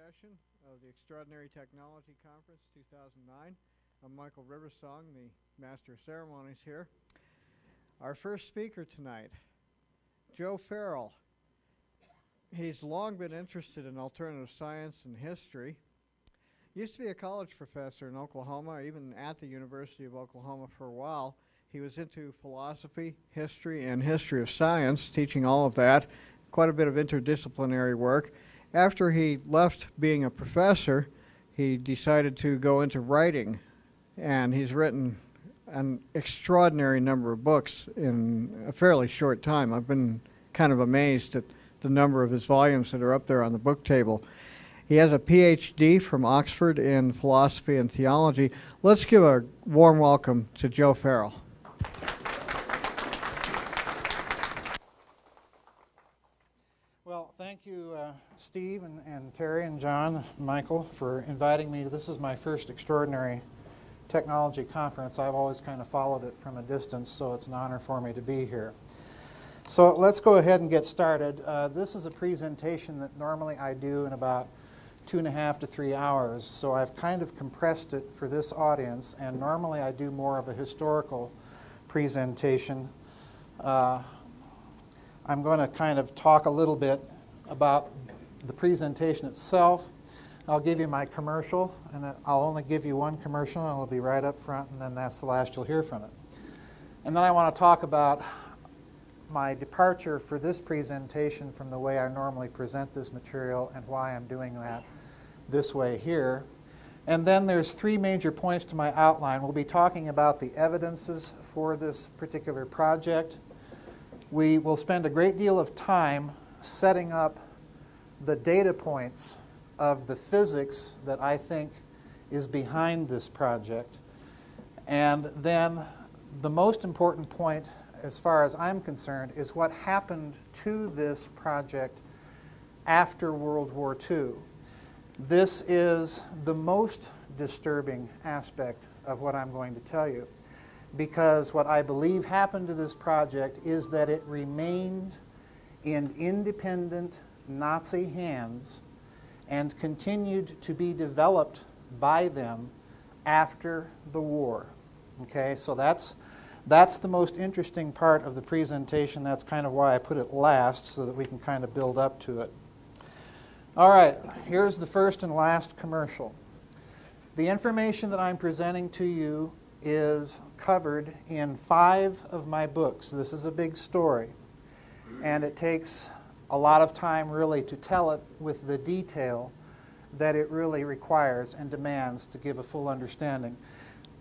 session of the Extraordinary Technology Conference 2009. I'm Michael Riversong, the Master of Ceremonies here. Our first speaker tonight, Joe Farrell. He's long been interested in alternative science and history. Used to be a college professor in Oklahoma, even at the University of Oklahoma for a while. He was into philosophy, history, and history of science, teaching all of that, quite a bit of interdisciplinary work. After he left being a professor, he decided to go into writing, and he's written an extraordinary number of books in a fairly short time. I've been kind of amazed at the number of his volumes that are up there on the book table. He has a PhD from Oxford in philosophy and theology. Let's give a warm welcome to Joe Farrell. Well, thank you, Steve and Terry and John, Michael, for inviting me. This is my first Extraordinary Technology Conference. I've always kind of followed it from a distance, so it's an honor for me to be here. So let's go ahead and get started. This is a presentation that normally I do in about 2.5 to 3 hours, so I've kind of compressed it for this audience, and normally I do more of a historical presentation. I'm going to kind of talk a little bit about the presentation itself. I'll give you my commercial, and I'll only give you one commercial, and it'll be right up front, and then that's the last you'll hear from it. And then I want to talk about my departure for this presentation from the way I normally present this material and why I'm doing that this way here. And then there's 3 major points to my outline. We'll be talking about the evidences for this particular project. We will spend a great deal of time setting up the data points of the physics that I think is behind this project. And then the most important point, as far as I'm concerned, is what happened to this project after World War II. This is the most disturbing aspect of what I'm going to tell you, because what I believe happened to this project is that it remained in independent Nazi hands and continued to be developed by them after the war. Okay, so that's the most interesting part of the presentation. That's kind of why I put it last, so that we can kind of build up to it. All right, here's the first and last commercial. The information that I'm presenting to you is covered in 5 of my books. This is a big story, and it takes a lot of time really to tell it with the detail that it really requires and demands to give a full understanding.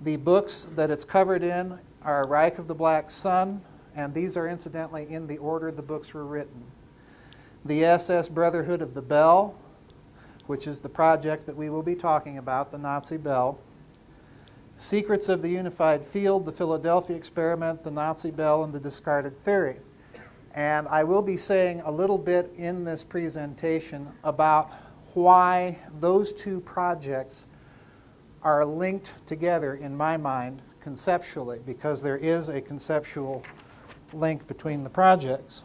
The books that it's covered in are Reich of the Black Sun, and these are incidentally in the order the books were written. The Ss Brotherhood of the Bell, which is the project that we will be talking about, the Nazi Bell. Secrets of the Unified Field, the Philadelphia Experiment, the Nazi Bell, and the Discarded Theory. And I will be saying a little bit in this presentation about why those 2 projects are linked together in my mind conceptually, because there is a conceptual link between the projects.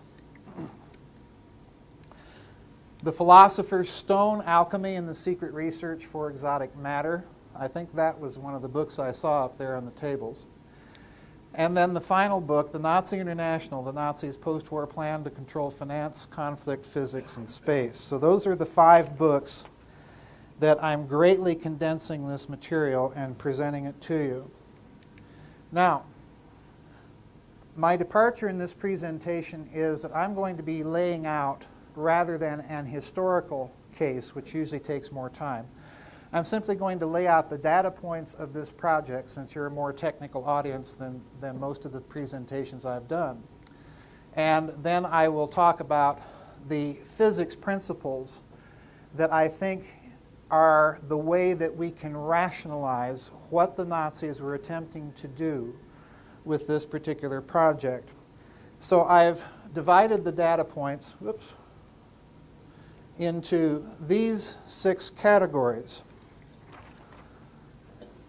The Philosopher's Stone, Alchemy and the Secret Research for Exotic Matter. I think that was one of the books I saw up there on the tables. And then the final book, The Nazi International, the Nazis' post-war plan to control finance, conflict, physics, and space. So those are the 5 books that I'm greatly condensing this material and presenting it to you. Now, my departure in this presentation is that I'm going to be laying out, rather than an historical case, which usually takes more time, I'm simply going to lay out the data points of this project, since you're a more technical audience than most of the presentations I've done. And then I will talk about the physics principles that I think are the way that we can rationalize what the Nazis were attempting to do with this particular project. So I've divided the data points into these 6 categories.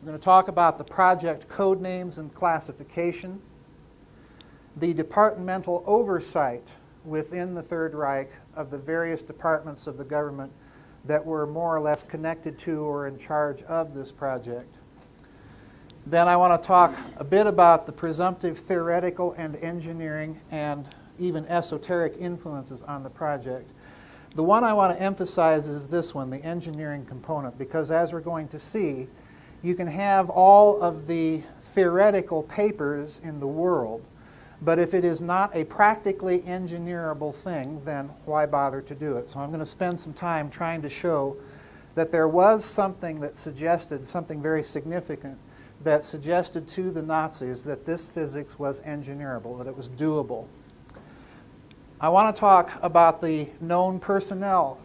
We're going to talk about the project code names and classification, the departmental oversight within the Third Reich of the various departments of the government that were more or less connected to or in charge of this project. Then I want to talk a bit about the presumptive theoretical and engineering and even esoteric influences on the project. The one I want to emphasize is this one, the engineering component, because as we're going to see, you can have all of the theoretical papers in the world, but if it is not a practically engineerable thing, then why bother to do it? So I'm going to spend some time trying to show that there was something that suggested, something very significant, that suggested to the Nazis that this physics was engineerable, that it was doable. I want to talk about the known personnel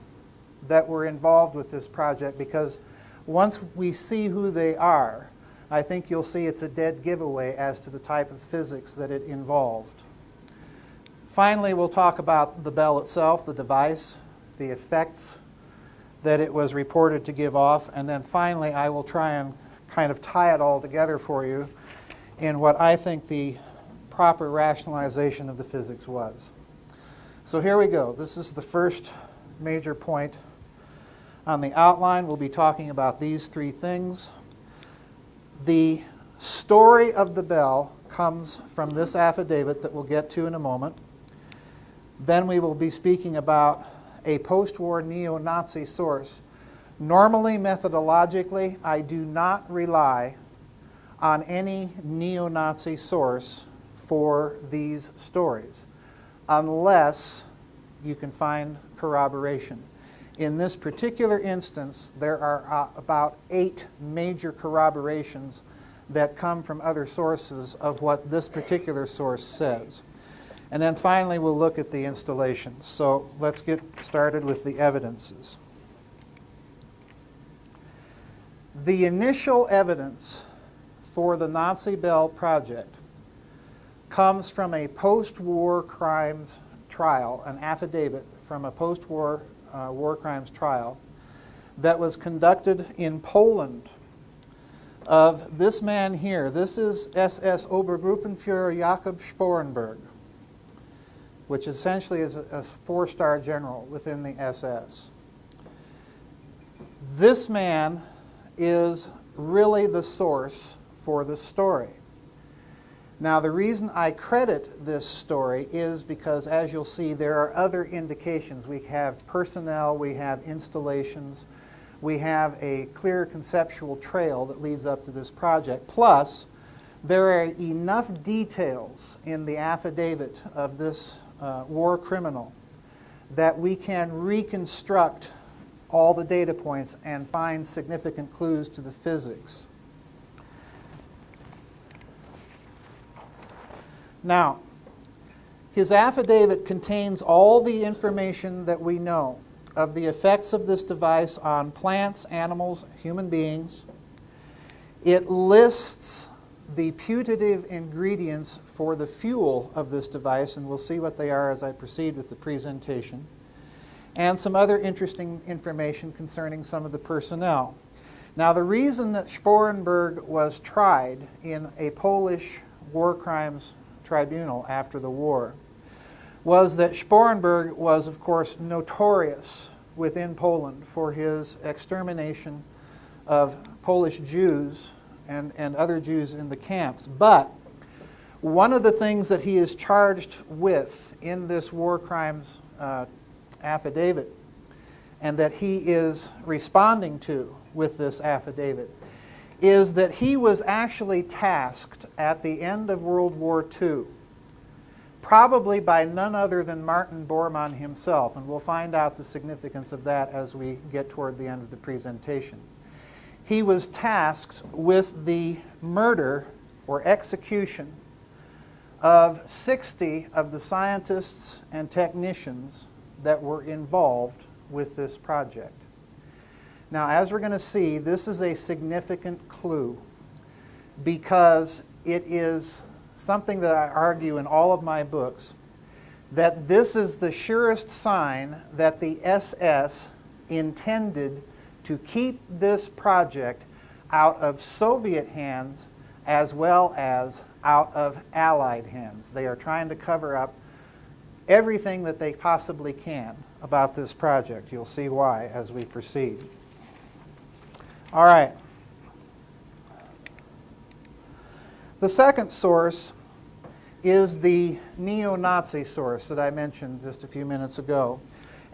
that were involved with this project, because once we see who they are, I think you'll see it's a dead giveaway as to the type of physics that it involved. Finally, we'll talk about the bell itself, the device, the effects that it was reported to give off, and then finally I will try and kind of tie it all together for you in what I think the proper rationalization of the physics was. So here we go. This is the first major point. On the outline, we'll be talking about these three things. The story of the bell comes from this affidavit that we'll get to in a moment. Then we will be speaking about a post-war neo-Nazi source. Normally, methodologically, I do not rely on any neo-Nazi source for these stories, unless you can find corroboration. In this particular instance, there are about 8 major corroborations that come from other sources of what this particular source says. And then finally, we'll look at the installations. So let's get started with the evidences. The initial evidence for the Nazi Bell project comes from a post-war crimes trial, an affidavit from a post-war war crimes trial that was conducted in Poland of this man here. This is SS Obergruppenführer Jakob Sporenberg, which essentially is a 4-star general within the SS. This man is really the source for the story. Now, the reason I credit this story is because, as you'll see, there are other indications. We have personnel, we have installations, we have a clear conceptual trail that leads up to this project. Plus, there are enough details in the affidavit of this war criminal that we can reconstruct all the data points and find significant clues to the physics. Now, his affidavit contains all the information that we know of the effects of this device on plants, animals, human beings. It lists the putative ingredients for the fuel of this device, and we'll see what they are as I proceed with the presentation, and some other interesting information concerning some of the personnel. Now, the reason that Sporenberg was tried in a Polish war crimes tribunal after the war was that Sporenberg was, of course, notorious within Poland for his extermination of Polish Jews and other Jews in the camps. But one of the things that he is charged with in this war crimes affidavit, and that he is responding to with this affidavit, is that he was actually tasked at the end of World War II, probably by none other than Martin Bormann himself, and we'll find out the significance of that as we get toward the end of the presentation. He was tasked with the murder or execution of 60 of the scientists and technicians that were involved with this project. Now, as we're going to see, this is a significant clue because it is something that I argue in all of my books, that this is the surest sign that the SS intended to keep this project out of Soviet hands as well as out of Allied hands. They are trying to cover up everything that they possibly can about this project. You'll see why as we proceed. All right. The second source is the neo-Nazi source that I mentioned just a few minutes ago.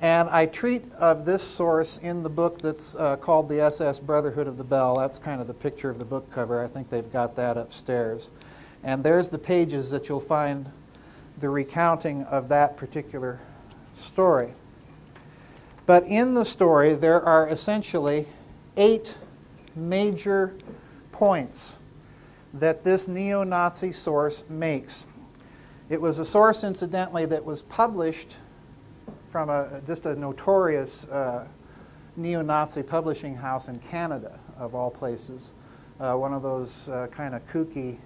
And I treat of this source in the book that's called the Ss Brotherhood of the Bell. That's kind of the picture of the book cover. I think they've got that upstairs. And there's the pages that you'll find the recounting of that particular story. But in the story, there are essentially 8 major points that this neo-Nazi source makes. It was a source, incidentally, that was published from just a notorious neo-Nazi publishing house in Canada, of all places. One of those kind of kooky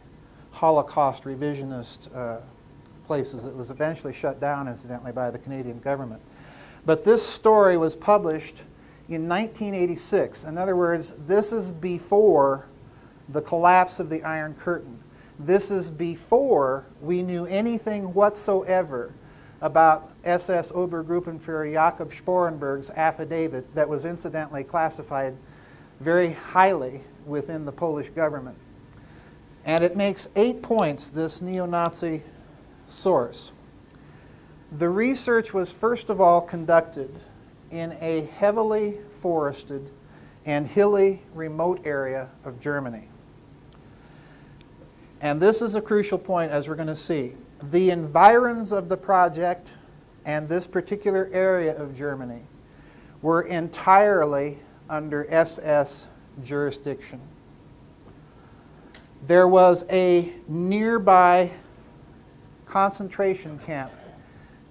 Holocaust revisionist places that was eventually shut down, incidentally, by the Canadian government. But this story was published in 1986. In other words, this is before the collapse of the Iron Curtain. This is before we knew anything whatsoever about SS Obergruppenführer Jakob Sporenberg's affidavit that was incidentally classified very highly within the Polish government. And it makes 8 points, this neo-Nazi source. The research was first of all conducted in a heavily forested and hilly remote area of Germany. And this is a crucial point, as we're going to see. The environs of the project and this particular area of Germany were entirely under SS jurisdiction. There was a nearby concentration camp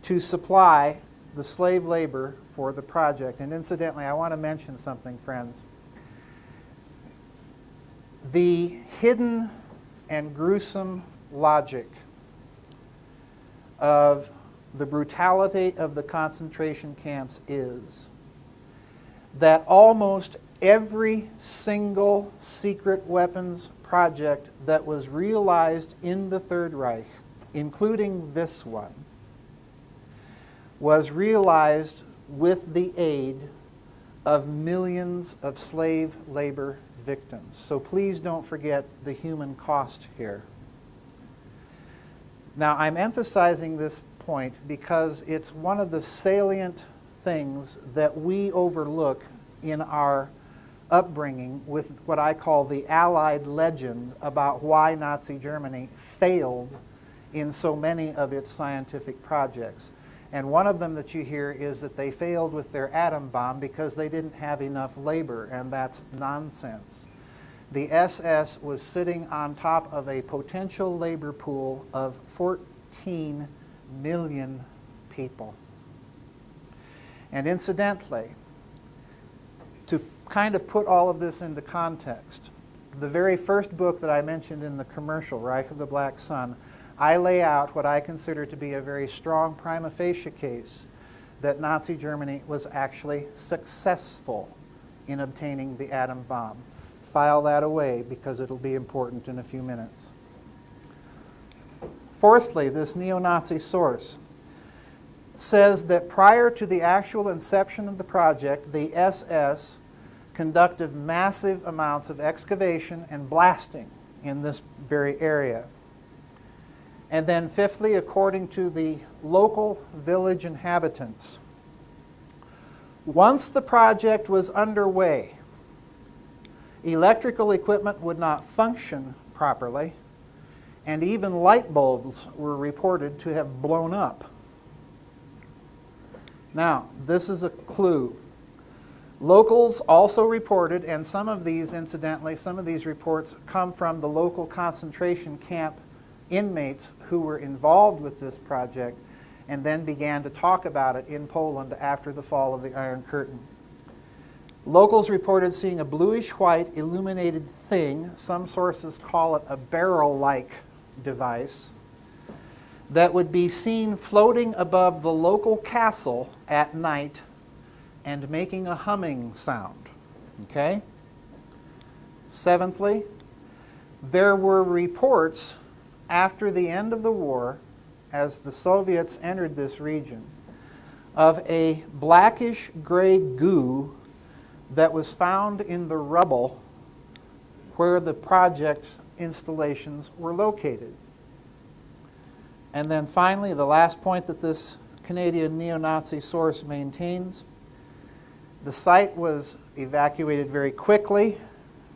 to supply the slave labor for the project. And incidentally, I want to mention something, friends. The hidden and gruesome logic of the brutality of the concentration camps is that almost every single secret weapons project that was realized in the Third Reich, including this one, was realized with the aid of millions of slave labor victims. So please don't forget the human cost here. Now, I'm emphasizing this point because it's one of the salient things that we overlook in our upbringing with what I call the Allied legend about why Nazi Germany failed in so many of its scientific projects. And one of them that you hear is that they failed with their atom bomb because they didn't have enough labor, and that's nonsense. The SS was sitting on top of a potential labor pool of 14 million people. And incidentally, to kind of put all of this into context, the very first book that I mentioned in the commercial, Reich of the Black Sun, I lay out what I consider to be a very strong prima facie case that Nazi Germany was actually successful in obtaining the atom bomb. File that away because it'll be important in a few minutes. Fourthly, this neo-Nazi source says that prior to the actual inception of the project, the SS conducted massive amounts of excavation and blasting in this very area. And then fifthly, according to the local village inhabitants, once the project was underway, electrical equipment would not function properly, and even light bulbs were reported to have blown up. Now, this is a clue. Locals also reported, and some of these, incidentally, some of these reports come from the local concentration camp inmates who were involved with this project and then began to talk about it in Poland after the fall of the Iron Curtain. Locals reported seeing a bluish-white illuminated thing, some sources call it a barrel-like device, that would be seen floating above the local castle at night and making a humming sound. Okay? Seventhly, there were reports after the end of the war, as the Soviets entered this region, of a blackish gray goo that was found in the rubble where the project installations were located. And then finally, the last point that this Canadian neo-Nazi source maintains, the site was evacuated very quickly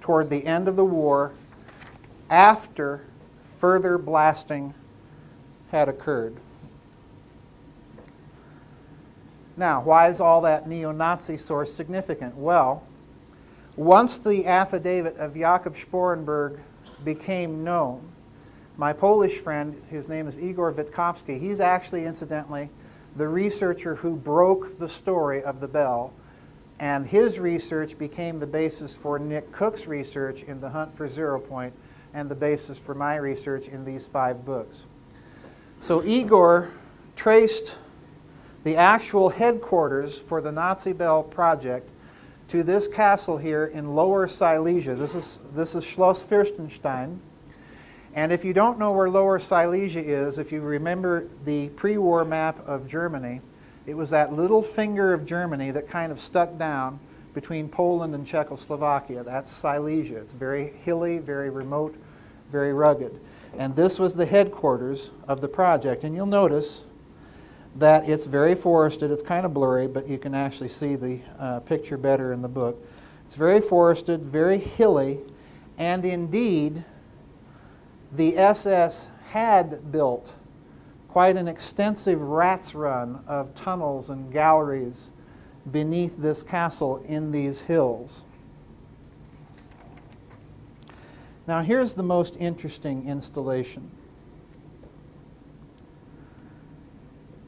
toward the end of the war after further blasting had occurred. Now, why is all that neo-Nazi source significant? Well, once the affidavit of Jakob Sporenberg became known, my Polish friend, his name is Igor Witkowski, he's actually, incidentally, the researcher who broke the story of the bell, and his research became the basis for Nick Cook's research in The Hunt for Zero Point and the basis for my research in these 5 books. So Igor traced the actual headquarters for the Nazi Bell project to this castle here in Lower Silesia. This is Schloss Fürstenstein. And if you don't know where Lower Silesia is, if you remember the pre-war map of Germany, it was that little finger of Germany that kind of stuck down between Poland and Czechoslovakia. That's Silesia. It's very hilly, very remote, very rugged. And this was the headquarters of the project. And you'll notice that it's very forested. It's kind of blurry, but you can actually see the picture better in the book. It's very forested, very hilly, and indeed, the SS had built quite an extensive rat's run of tunnels and galleries beneath this castle in these hills. Now here's the most interesting installation.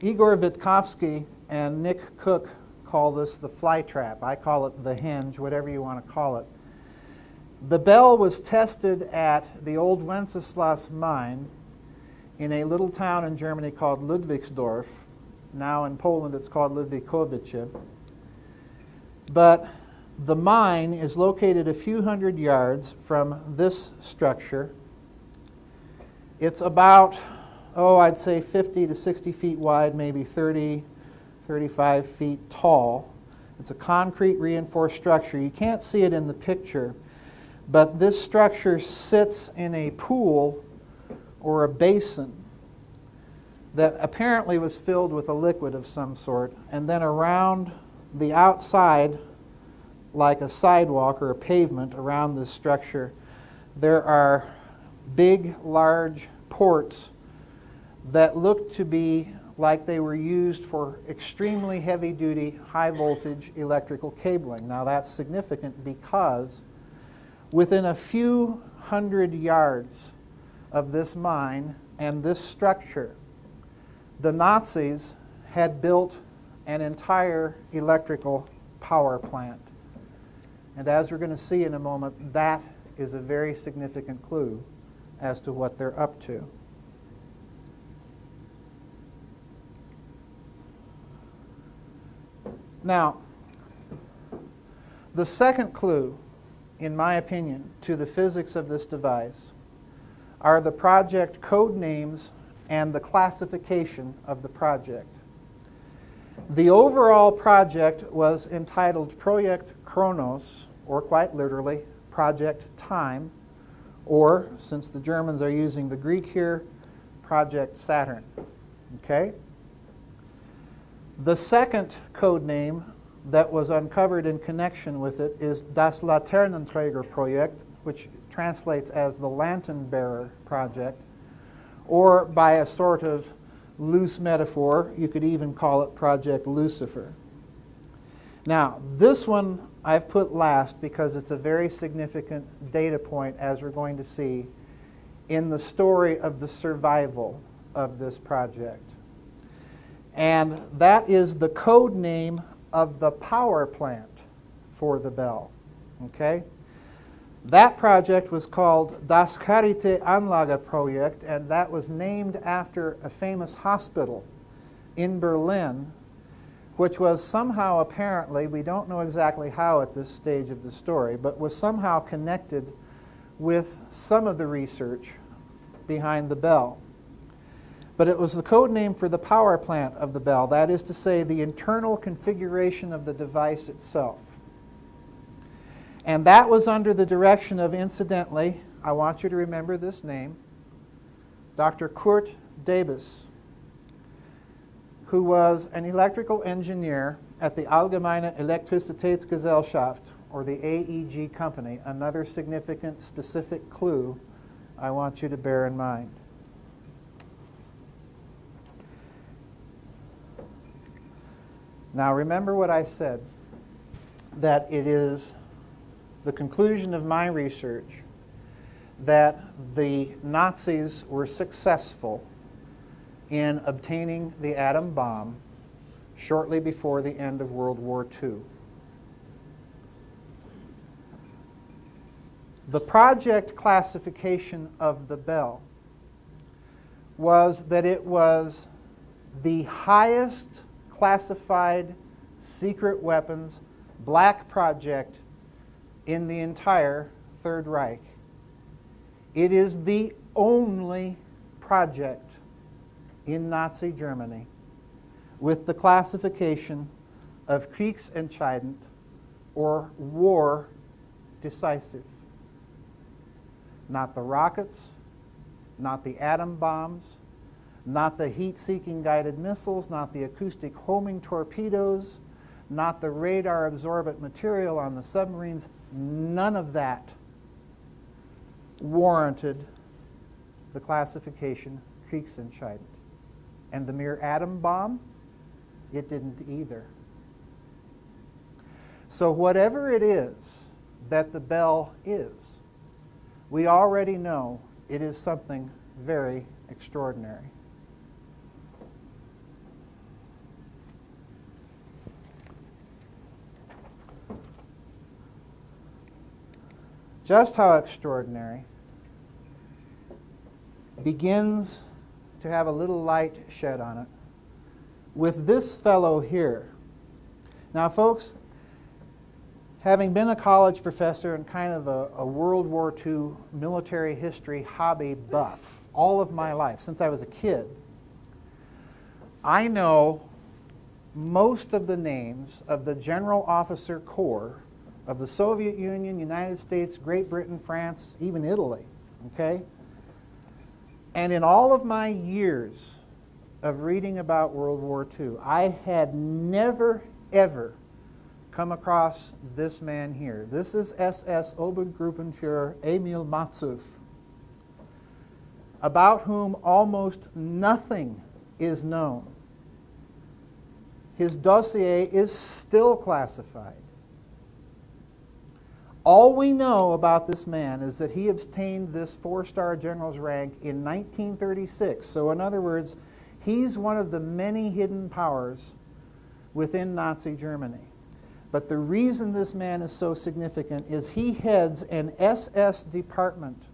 Igor Witkowski and Nick Cook call this the fly trap. I call it the hinge, whatever you want to call it. The bell was tested at the old Wenceslas mine in a little town in Germany called Ludwigsdorf. Now in Poland it's called Ludwikowice. But the mine is located a few hundred yards from this structure. It's about, I'd say 50 to 60 feet wide, maybe 30, 35 feet tall. It's a concrete reinforced structure. You can't see it in the picture, but this structure sits in a pool or a basin that apparently was filled with a liquid of some sort, and then around the outside, like a sidewalk or a pavement around this structure, there are big, large ports that look to be like they were used for extremely heavy-duty, high-voltage electrical cabling. Now that's significant because within a few hundred yards of this mine and this structure, the Nazis had built an entire electrical power plant. And as we're going to see in a moment, that is a very significant clue as to what they're up to. Now, the second clue, in my opinion, to the physics of this device are the project code names and the classification of the project. The overall project was entitled Projekt Kronos, or quite literally, Project Time, or, since the Germans are using the Greek here, Project Saturn. Okay? The second code name that was uncovered in connection with it is Das Laternenträgerprojekt, which translates as the Lantern Bearer Project, or by a sort of loose metaphor, you could even call it Project Lucifer. Now, this one I've put last because it's a very significant data point, as we're going to see, in the story of the survival of this project. And that is the code name of the power plant for the bell. Okay? That project was called Das Charité-Anlage-Projekt, and that was named after a famous hospital in Berlin, which was somehow apparently, we don't know exactly how at this stage of the story, but was somehow connected with some of the research behind the bell. but it was the code name for the power plant of the bell. That is to say, the internal configuration of the device itself. And that was under the direction of, incidentally, I want you to remember this name, Dr. Kurt Debus, who was an electrical engineer at the Allgemeine Elektrizitätsgesellschaft, or the AEG company. Another significant specific clue I want you to bear in mind. Now remember what I said, that it is the conclusion of my research that the Nazis were successful in obtaining the atom bomb shortly before the end of World War II. The project classification of the bell was that it was the highest classified secret weapons black project in the entire Third Reich. It is the only project in Nazi Germany with the classification of Kriegsentscheidend, or war decisive. Not the rockets, not the atom bombs, not the heat-seeking guided missiles, not the acoustic homing torpedoes, not the radar-absorbent material on the submarines. None of that warranted the classification Kriegsentscheidend. And the mere atom bomb, it didn't either. So whatever it is that the bell is, we already know it is something very extraordinary. Just how extraordinary begins to have a little light shed on it with this fellow here. Now, folks, having been a college professor and kind of a World War II military history hobby buff all of my life, since I was a kid, I know most of the names of the General Officer Corps of the Soviet Union, United States, Great Britain, France, even Italy, okay? And in all of my years of reading about World War II, I had never, ever come across this man here. This is SS Obergruppenführer Emil Matsuf, about whom almost nothing is known. His dossier is still classified. All we know about this man is that he obtained this 4-star general's rank in 1936. So in other words, he's one of the many hidden powers within Nazi Germany. But the reason this man is so significant is he heads an SS department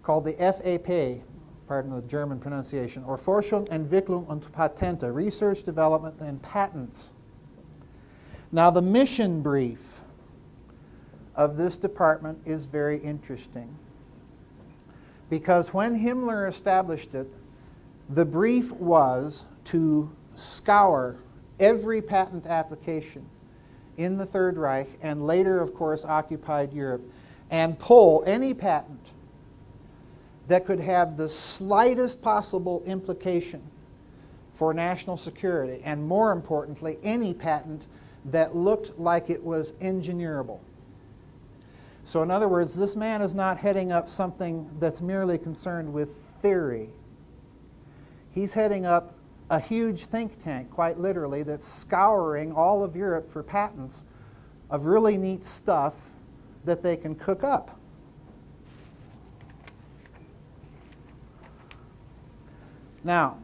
called the FAP, pardon the German pronunciation, or Forschung, Entwicklung und Patente, Research, Development, and Patents. Now the mission brief of this department is very interesting, because when Himmler established it, the brief was to scour every patent application in the Third Reich, and later, of course, occupied Europe, and pull any patent that could have the slightest possible implication for national security, and more importantly, any patent that looked like it was engineerable. So in other words, this man is not heading up something that's merely concerned with theory. He's heading up a huge think tank, quite literally, that's scouring all of Europe for patents of really neat stuff that they can cook up. Now,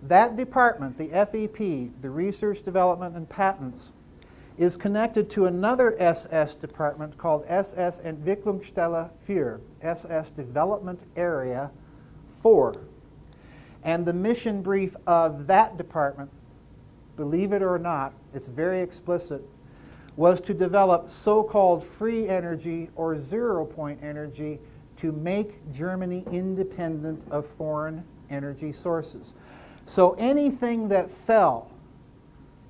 that department, the FEP, the Research, Development, and Patents, is connected to another SS department called SS Entwicklungsstelle 4, SS Development Area 4. And the mission brief of that department, believe it or not, it's very explicit, was to develop so-called free energy or zero-point energy to make Germany independent of foreign energy sources. So anything that fell,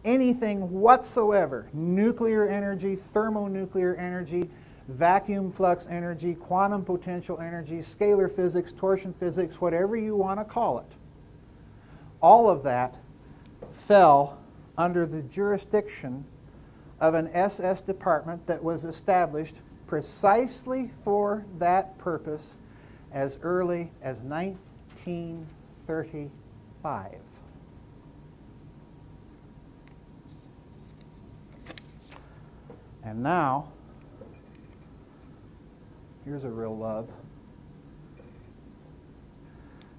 anything whatsoever, nuclear energy, thermonuclear energy, vacuum flux energy, quantum potential energy, scalar physics, torsion physics, whatever you want to call it, all of that fell under the jurisdiction of an SS department that was established precisely for that purpose as early as 1935. And now, here's a real love.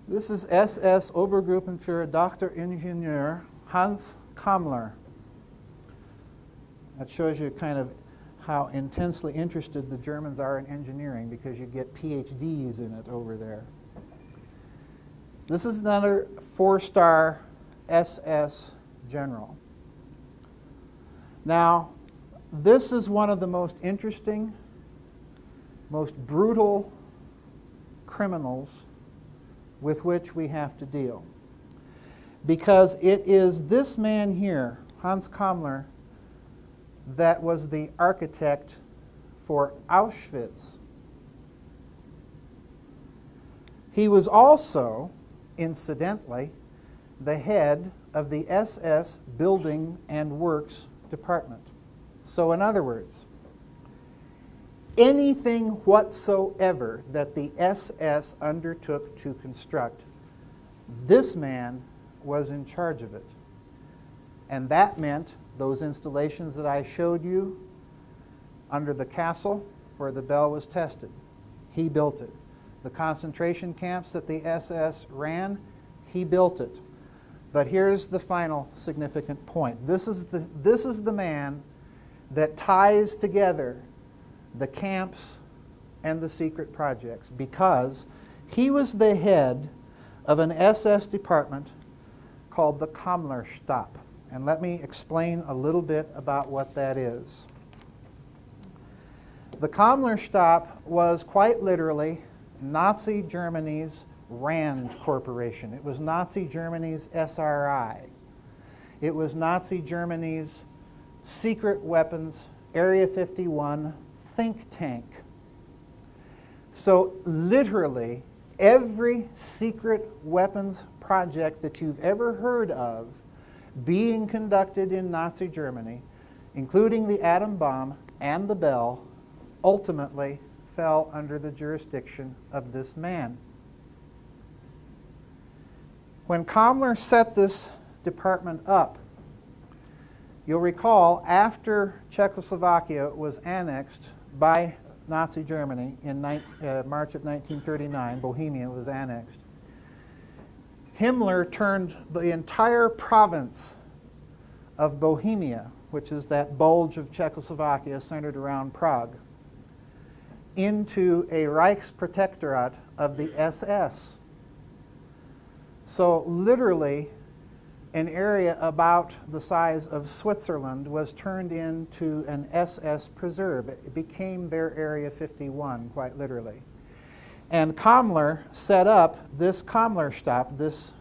This is SS Obergruppenführer Dr. Ingenieur Hans Commler. That shows you kind of how intensely interested the Germans are in engineering, because you get PhDs in it over there. This is another 4-star SS general. Now, this is one of the most interesting, most brutal criminals with which we have to deal. Because it is this man here, Hans Commler, that was the architect for Auschwitz. He was also, incidentally, the head of the SS Building and Works Department. So in other words, anything whatsoever that the SS undertook to construct, this man was in charge of it. And that meant those installations that I showed you under the castle where the bell was tested, he built it. The concentration camps that the SS ran, he built it. But here's the final significant point. This is the man that ties together the camps and the secret projects, because he was the head of an SS department called the Commlerstab. And let me explain a little bit about what that is. The Commlerstab was quite literally Nazi Germany's RAND Corporation. It was Nazi Germany's SRI. It was Nazi Germany's secret weapons, Area 51 think tank. So literally, every secret weapons project that you've ever heard of being conducted in Nazi Germany, including the atom bomb and the bell, ultimately fell under the jurisdiction of this man. When Commler set this department up, you'll recall after Czechoslovakia was annexed by Nazi Germany in March of 1939, Bohemia was annexed, Himmler turned the entire province of Bohemia, which is that bulge of Czechoslovakia centered around Prague, into a Reichsprotektorat of the SS. So literally, an area about the size of Switzerland was turned into an SS preserve. It became their Area 51, quite literally. And Commler set up this Commlerstab, this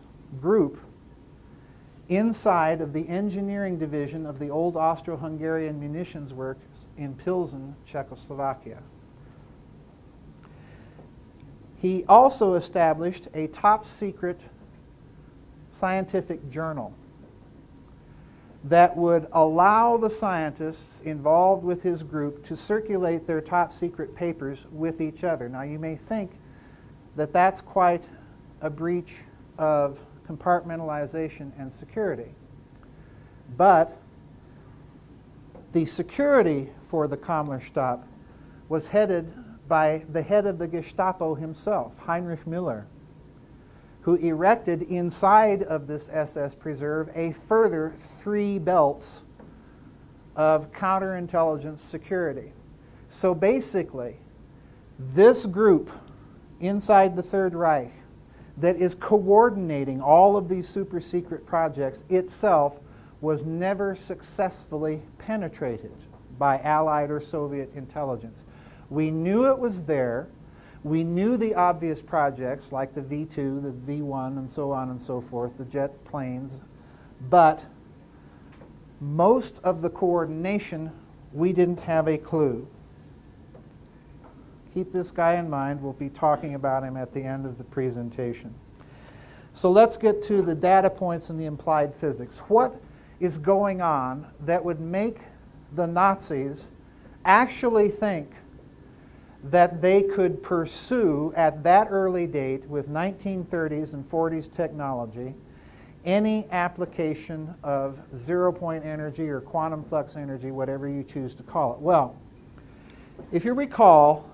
group, inside of the engineering division of the old Austro-Hungarian munitions works in Pilsen, Czechoslovakia. He also established a top-secret scientific journal that would allow the scientists involved with his group to circulate their top-secret papers with each other. Now, you may think that that's quite a breach of compartmentalization and security. But the security for the Commlerstab was headed by the head of the Gestapo himself, Heinrich Müller, who erected inside of this SS preserve a further 3 belts of counterintelligence security. So basically, this group inside the Third Reich that is coordinating all of these super secret projects itself was never successfully penetrated by Allied or Soviet intelligence. We knew it was there. We knew the obvious projects like the V2, the V1, and so on and so forth, the jet planes, but most of the coordination, we didn't have a clue. Keep this guy in mind. We'll be talking about him at the end of the presentation. So let's get to the data points in the implied physics. What is going on that would make the Nazis actually think that they could pursue at that early date with 1930s and 40s technology any application of zero-point energy or quantum flux energy, whatever you choose to call it? Well, if you recall,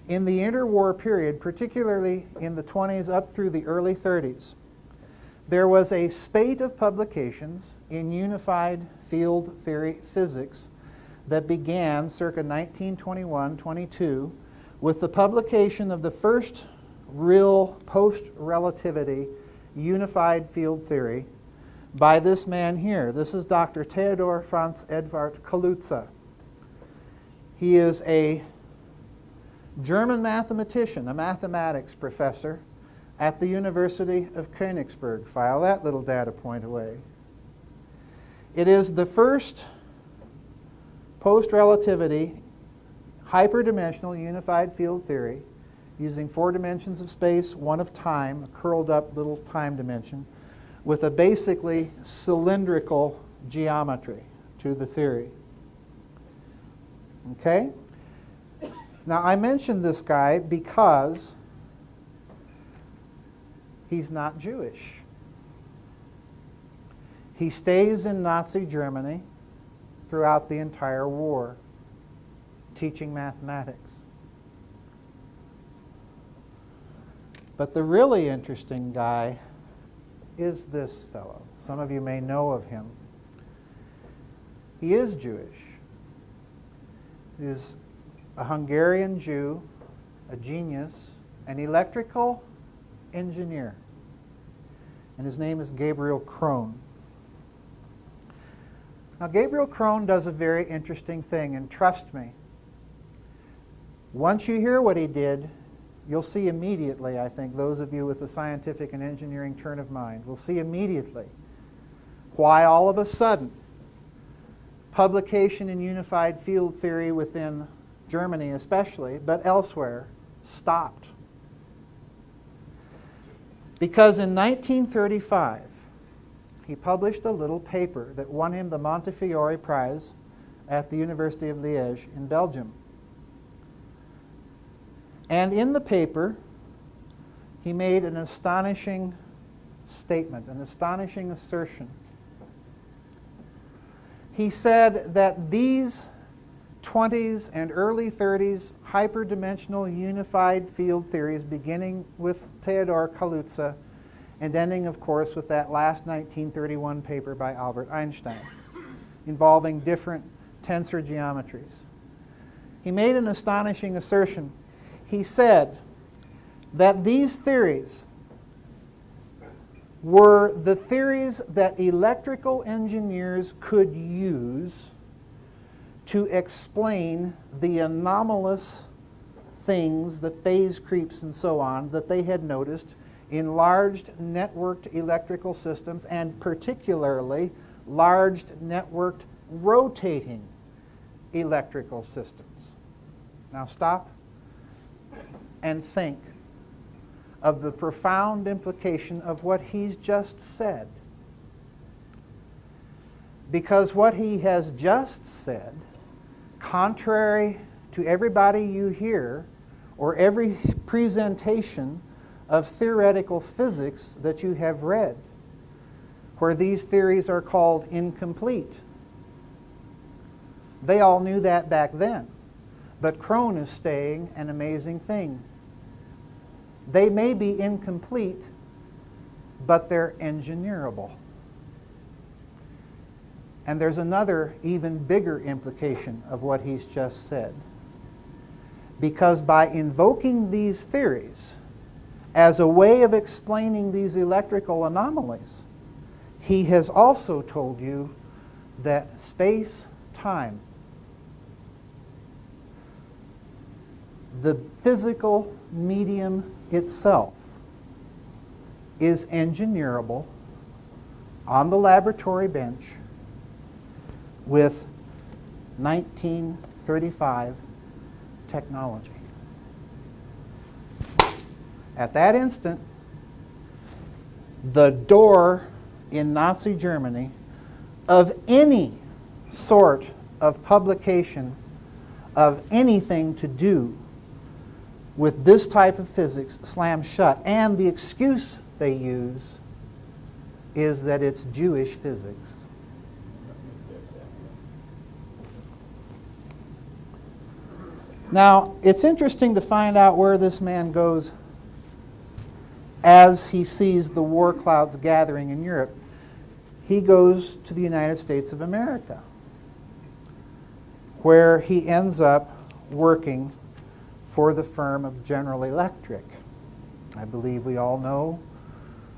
in the interwar period, particularly in the 20s up through the early 30s, there was a spate of publications in unified field theory physics that began circa 1921-22 with the publication of the first real post-relativity unified field theory by this man here. This is Dr. Theodor Franz Edward Kaluza. He is a German mathematician, a mathematics professor at the University of Königsberg. File that little data point away. It is the first post-relativity hyperdimensional unified field theory using 4 dimensions of space, 1 of time, a curled up little time dimension, with a basically cylindrical geometry to the theory. Okay? Now, I mentioned this guy because he's not Jewish. He stays in Nazi Germany throughout the entire war, teaching mathematics. But the really interesting guy is this fellow. Some of you may know of him. He is Jewish. He's a Hungarian Jew, a genius, an electrical engineer. And his name is Gabriel Crone. Now, Gabriel Crone does a very interesting thing, and trust me, once you hear what he did, you'll see immediately, I think, those of you with a scientific and engineering turn of mind will see immediately why all of a sudden publication in unified field theory within Germany especially, but elsewhere, stopped. Because in 1935, he published a little paper that won him the Montefiore Prize at the University of Liège in Belgium. And in the paper, he made an astonishing statement, an astonishing assertion. He said that these 20s and early 30s hyperdimensional unified field theories, beginning with Theodor Kaluza and ending, of course, with that last 1931 paper by Albert Einstein, involving different tensor geometries. He made an astonishing assertion. He said that these theories were the theories that electrical engineers could use to explain the anomalous things, the phase creeps and so on, that they had noticed in large networked electrical systems, and particularly large networked rotating electrical systems. Now stop and think of the profound implication of what he's just said. Because what he has just said, contrary to everybody you hear or every presentation of theoretical physics that you have read, where these theories are called incomplete. They all knew that back then. But Crone is saying an amazing thing. They may be incomplete, but they're engineerable. And there's another even bigger implication of what he's just said. Because by invoking these theories as a way of explaining these electrical anomalies, he has also told you that space-time the physical medium itself is engineerable on the laboratory bench with 1935 technology. At that instant, the door in Nazi Germany of any sort of publication of anything to do with this type of physics slams shut. And the excuse they use is that it's Jewish physics. Now, it's interesting to find out where this man goes as he sees the war clouds gathering in Europe. He goes to the United States of America, where he ends up working for the firm of General Electric. I believe we all know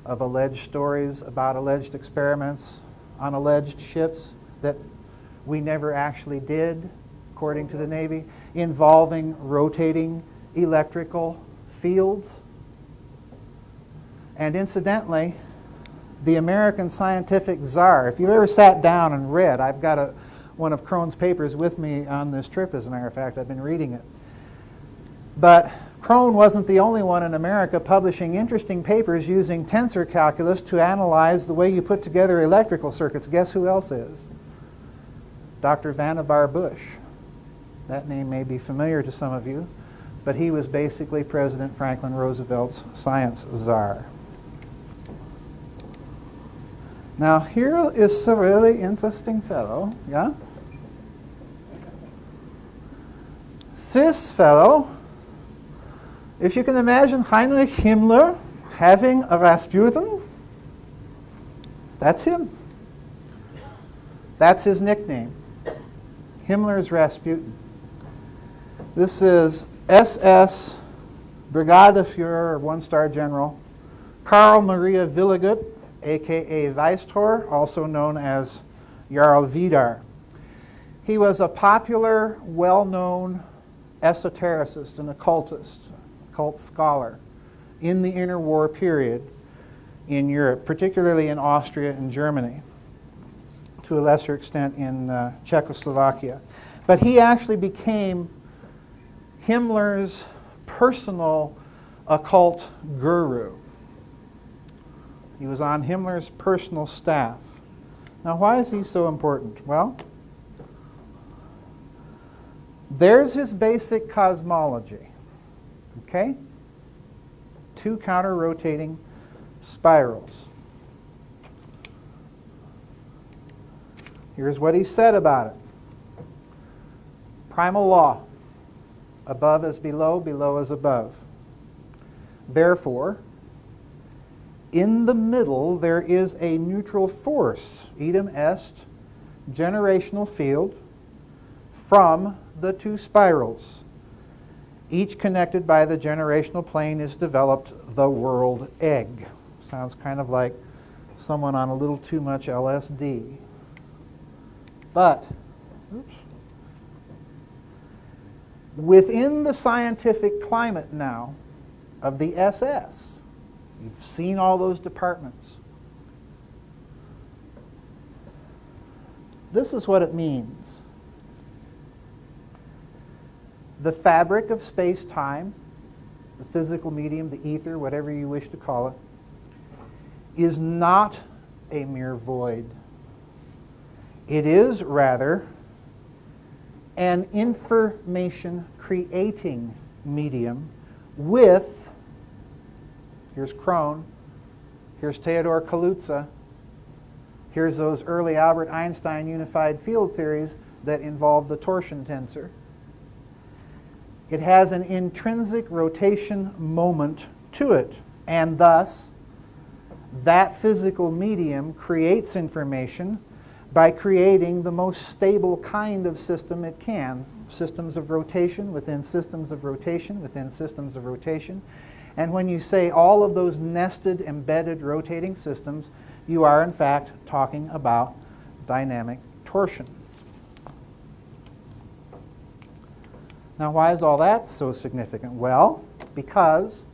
of alleged stories about alleged experiments on alleged ships that we never actually did, according to the Navy, involving rotating electrical fields. And incidentally, the American scientific czar, if you've ever sat down and read, I've got one of Crone's papers with me on this trip, as a matter of fact, I've been reading it. But Crone wasn't the only one in America publishing interesting papers using tensor calculus to analyze the way you put together electrical circuits. Guess who else is? Dr. Vannevar Bush. That name may be familiar to some of you, but he was basically President Franklin Roosevelt's science czar. Now, here is a really interesting fellow, yeah? This fellow, if you can imagine Heinrich Himmler having a Rasputin, that's him. That's his nickname. Himmler's Rasputin. This is SS Brigadeführer, or one-star general, Karl Maria Villegut, a.k.a. Weistor, also known as Jarl Vidar. He was a popular, well-known esotericist and occultist, occult scholar in the interwar period in Europe, particularly in Austria and Germany, to a lesser extent in Czechoslovakia. But he actually became Himmler's personal occult guru. He was on Himmler's personal staff. Now, why is he so important? Well, there's his basic cosmology. Okay? Two counter-rotating spirals. Here's what he said about it. Primal law. Above is below, below is above. Therefore, in the middle there is a neutral force, idem est, generational field, from the two spirals. Each connected by the generational plane is developed the world egg. Sounds kind of like someone on a little too much LSD. But, oops, within the scientific climate now of the SS, you've seen all those departments. This is what it means. The fabric of space-time, the physical medium, the ether, whatever you wish to call it, is not a mere void. It is, rather, an information-creating medium with, here's Crone, here's Theodor Kaluza, here's those early Albert Einstein unified field theories that involve the torsion tensor. It has an intrinsic rotation moment to it, and thus that physical medium creates information by creating the most stable kind of system it can. Systems of rotation within systems of rotation within systems of rotation. And when you say all of those nested, embedded, rotating systems, you are in fact talking about dynamic torsion. Now, why is all that so significant? Well, because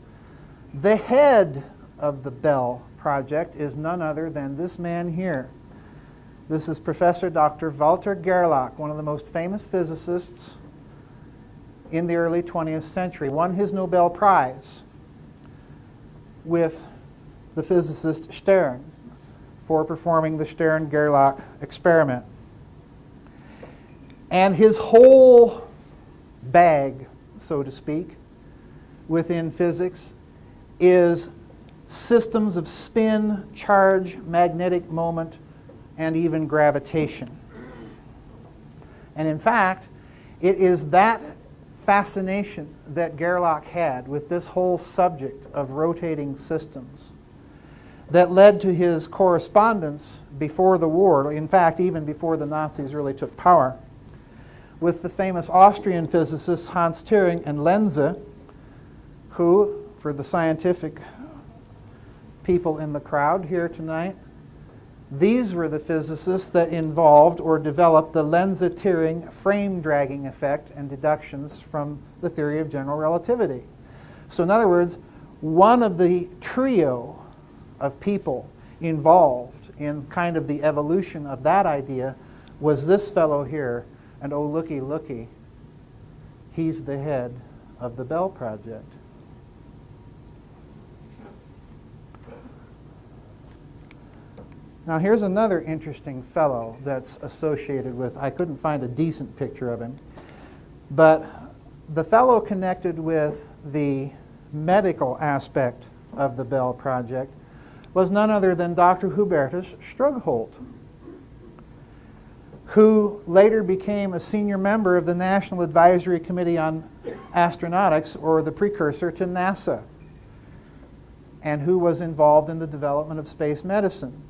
the head of the Bell project is none other than this man here. This is Professor Dr. Walter Gerlach, one of the most famous physicists in the early 20th century. Won his Nobel Prize with the physicist Stern for performing the Stern-Gerlach experiment. And his whole bag, so to speak, within physics is systems of spin, charge, magnetic moment, and even gravitation. And in fact, it is that fascination that Gerlach had with this whole subject of rotating systems that led to his correspondence before the war, in fact, even before the Nazis really took power, with the famous Austrian physicists Hans Thüring and Lense, who, for the scientific people in the crowd here tonight, these were the physicists that involved or developed the Lense-Thüring frame dragging effect and deductions from the theory of general relativity. So in other words, one of the trio of people involved in kind of the evolution of that idea was this fellow here. And oh, looky, looky, he's the head of the Bell project. Now here's another interesting fellow that's associated with, I couldn't find a decent picture of him, but the fellow connected with the medical aspect of the Bell project was none other than Dr. Hubertus Strugholt, who later became a senior member of the National Advisory Committee on Astronautics, or the precursor to NASA, and who was involved in the development of space medicine.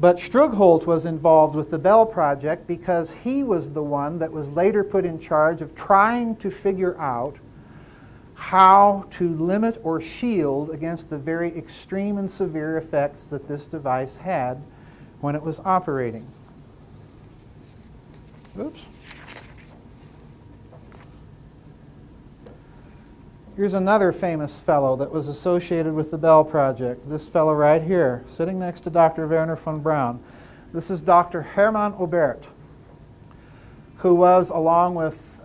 But Strugholt was involved with the Bell project because he was the one that was later put in charge of trying to figure out how to limit or shield against the very extreme and severe effects that this device had when it was operating. Oops. Here's another famous fellow that was associated with the Bell project. This fellow right here, sitting next to Dr. Werner von Braun. This is Dr. Hermann Oberth, who was, along with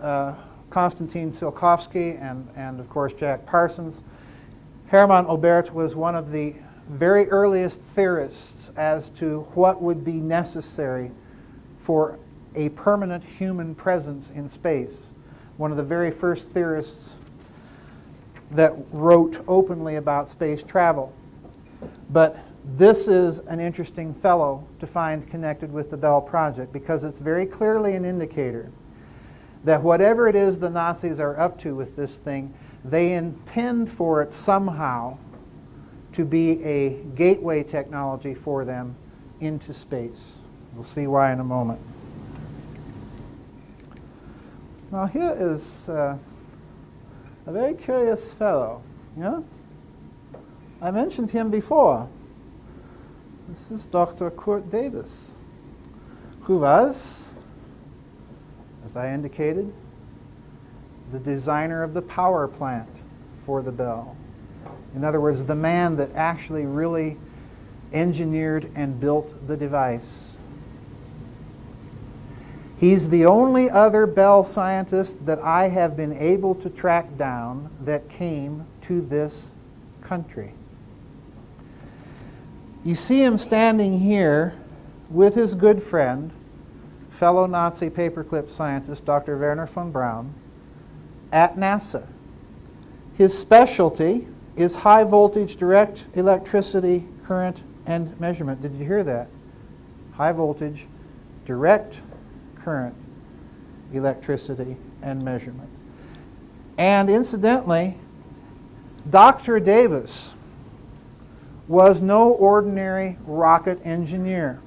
Konstantin Tsiolkovsky and of course Jack Parsons, Hermann Oberth was one of the very earliest theorists as to what would be necessary for a permanent human presence in space. One of the very first theorists that wrote openly about space travel. But this is an interesting fellow to find connected with the Bell project because it's very clearly an indicator that whatever it is the Nazis are up to with this thing, they intend for it somehow to be a gateway technology for them into space. We'll see why in a moment. Now here is a very curious fellow. Yeah? I mentioned him before. This is Dr. Kurt Davis, who was, as I indicated, the designer of the power plant for the Bell. In other words, the man that actually really engineered and built the device. He's the only other Bell scientist that I have been able to track down that came to this country. You see him standing here with his good friend, fellow Nazi paperclip scientist, Dr. Werner von Braun, at NASA. His specialty is high voltage direct electricity current and measurement. Did you hear that? High voltage direct current, electricity, and measurement. And incidentally, Dr. Davis was no ordinary rocket engineer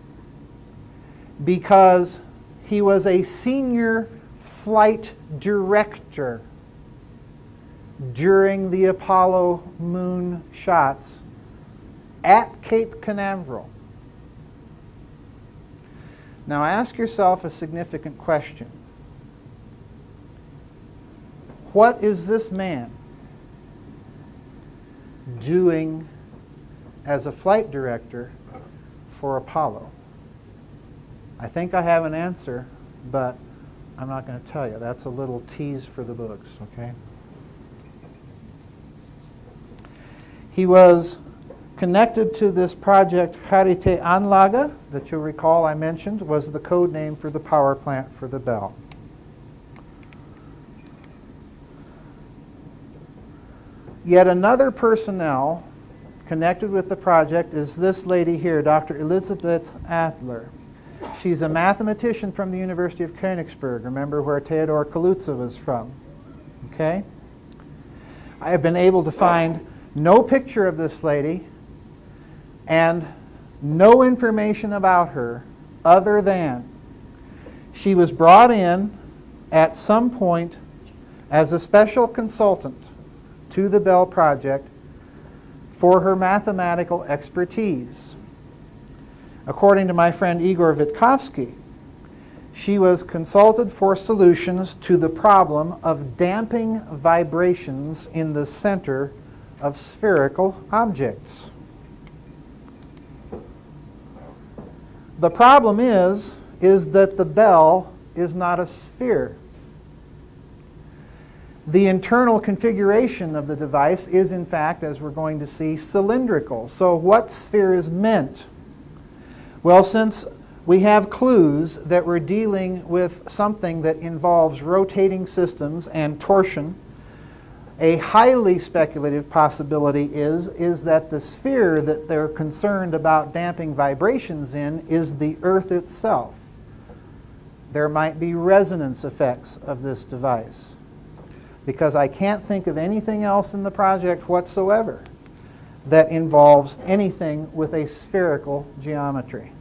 because he was a senior flight director during the Apollo moon shots at Cape Canaveral. Now ask yourself a significant question. What is this man doing as a flight director for Apollo? I think I have an answer, but I'm not going to tell you. That's a little tease for the books, okay? He was connected to this project Anlage, that you'll recall I mentioned, was the code name for the power plant for the Bell. Yet another personnel connected with the project is this lady here, Dr. Elizabeth Adler. She's a mathematician from the University of Königsberg. Remember where Theodor Kaluza was from. Okay? I have been able to find no picture of this lady and no information about her other than she was brought in at some point as a special consultant to the Bell project for her mathematical expertise. According to my friend Igor Vitkovsky, she was consulted for solutions to the problem of damping vibrations in the center of spherical objects. The problem is that the Bell is not a sphere. The internal configuration of the device is, in fact, as we're going to see, cylindrical. So what sphere is meant? Well, since we have clues that we're dealing with something that involves rotating systems and torsion, a highly speculative possibility is that the sphere that they're concerned about damping vibrations in is the Earth itself. There might be resonance effects of this device, because I can't think of anything else in the project whatsoever that involves anything with a spherical geometry.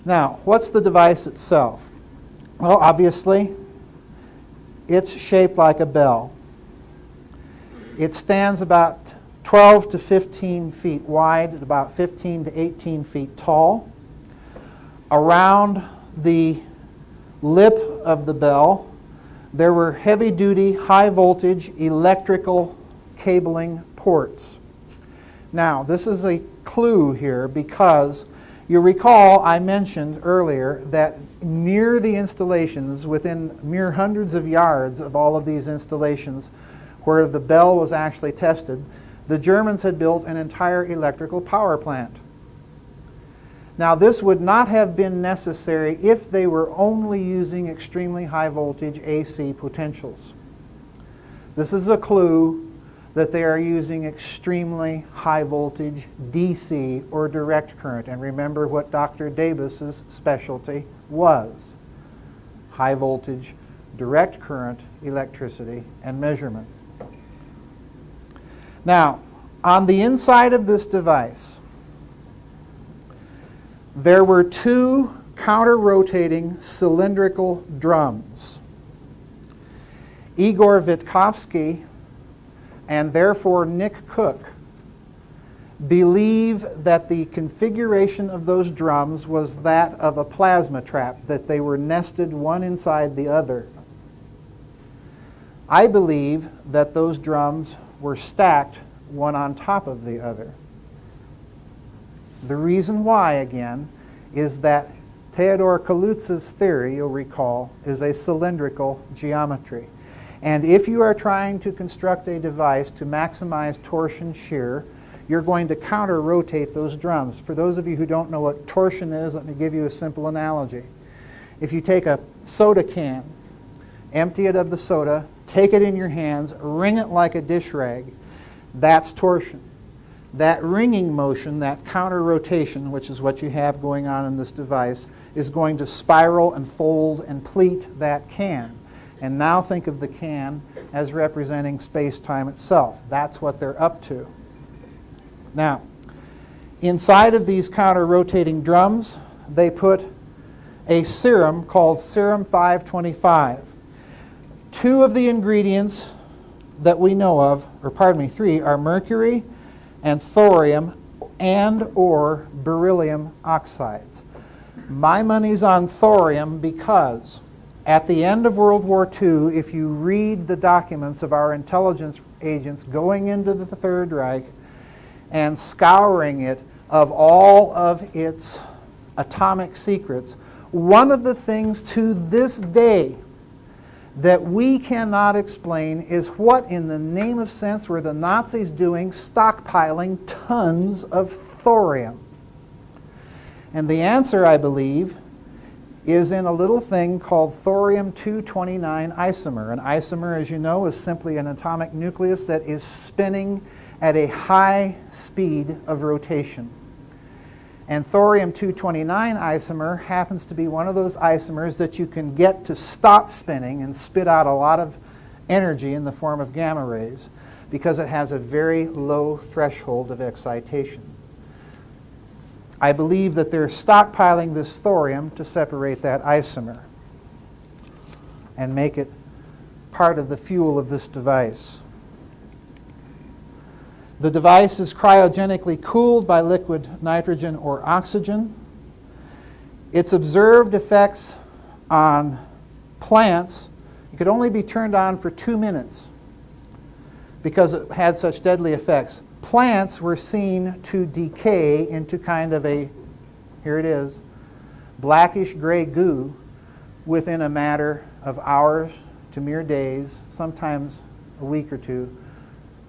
Now, what's the device itself? Well, obviously, it's shaped like a bell. It stands about 12 to 15 feet wide and about 15 to 18 feet tall. Around the lip of the bell, there were heavy-duty, high-voltage electrical cabling ports. Now, this is a clue here because you recall I mentioned earlier that near the installations, within mere hundreds of yards of all of these installations where the Bell was actually tested, the Germans had built an entire electrical power plant. Now, this would not have been necessary if they were only using extremely high voltage AC potentials. This is a clue that they are using extremely high voltage DC or direct current. And remember what Dr. Davis's specialty was: high voltage, direct current, electricity, and measurement. Now, on the inside of this device, there were two counter-rotating cylindrical drums. Igor Vitkovsky and therefore Nick Cook believe that the configuration of those drums was that of a plasma trap, that they were nested one inside the other. I believe that those drums were stacked one on top of the other. The reason why, again, is that Theodor Kaluza's theory, you'll recall, is a cylindrical geometry. And if you are trying to construct a device to maximize torsion shear, you're going to counter-rotate those drums. For those of you who don't know what torsion is, let me give you a simple analogy. If you take a soda can, empty it of the soda, take it in your hands, wring it like a dish rag, that's torsion. That wringing motion, that counter-rotation, which is what you have going on in this device, is going to spiral and fold and pleat that can. And now think of the can as representing space-time itself. That's what they're up to. Now, inside of these counter-rotating drums, they put a serum called Serum 525. Two of the ingredients that we know of, or pardon me, three, are mercury and thorium and or beryllium oxides. My money's on thorium because at the end of World War II, if you read the documents of our intelligence agents going into the Third Reich and scouring it of all of its atomic secrets, one of the things to this day that we cannot explain is what in the name of sense were the Nazis doing stockpiling tons of thorium? And the answer, I believe, is in a little thing called thorium-229 isomer. An isomer, as you know, is simply an atomic nucleus that is spinning at a high speed of rotation. And thorium-229 isomer happens to be one of those isomers that you can get to stop spinning and spit out a lot of energy in the form of gamma rays because it has a very low threshold of excitation. I believe that they're stockpiling this thorium to separate that isomer and make it part of the fuel of this device. The device is cryogenically cooled by liquid nitrogen or oxygen. Its observed effects on plants, it could only be turned on for 2 minutes because it had such deadly effects. Plants were seen to decay into kind of a, here it is, blackish gray goo within a matter of hours to mere days, sometimes a week or two,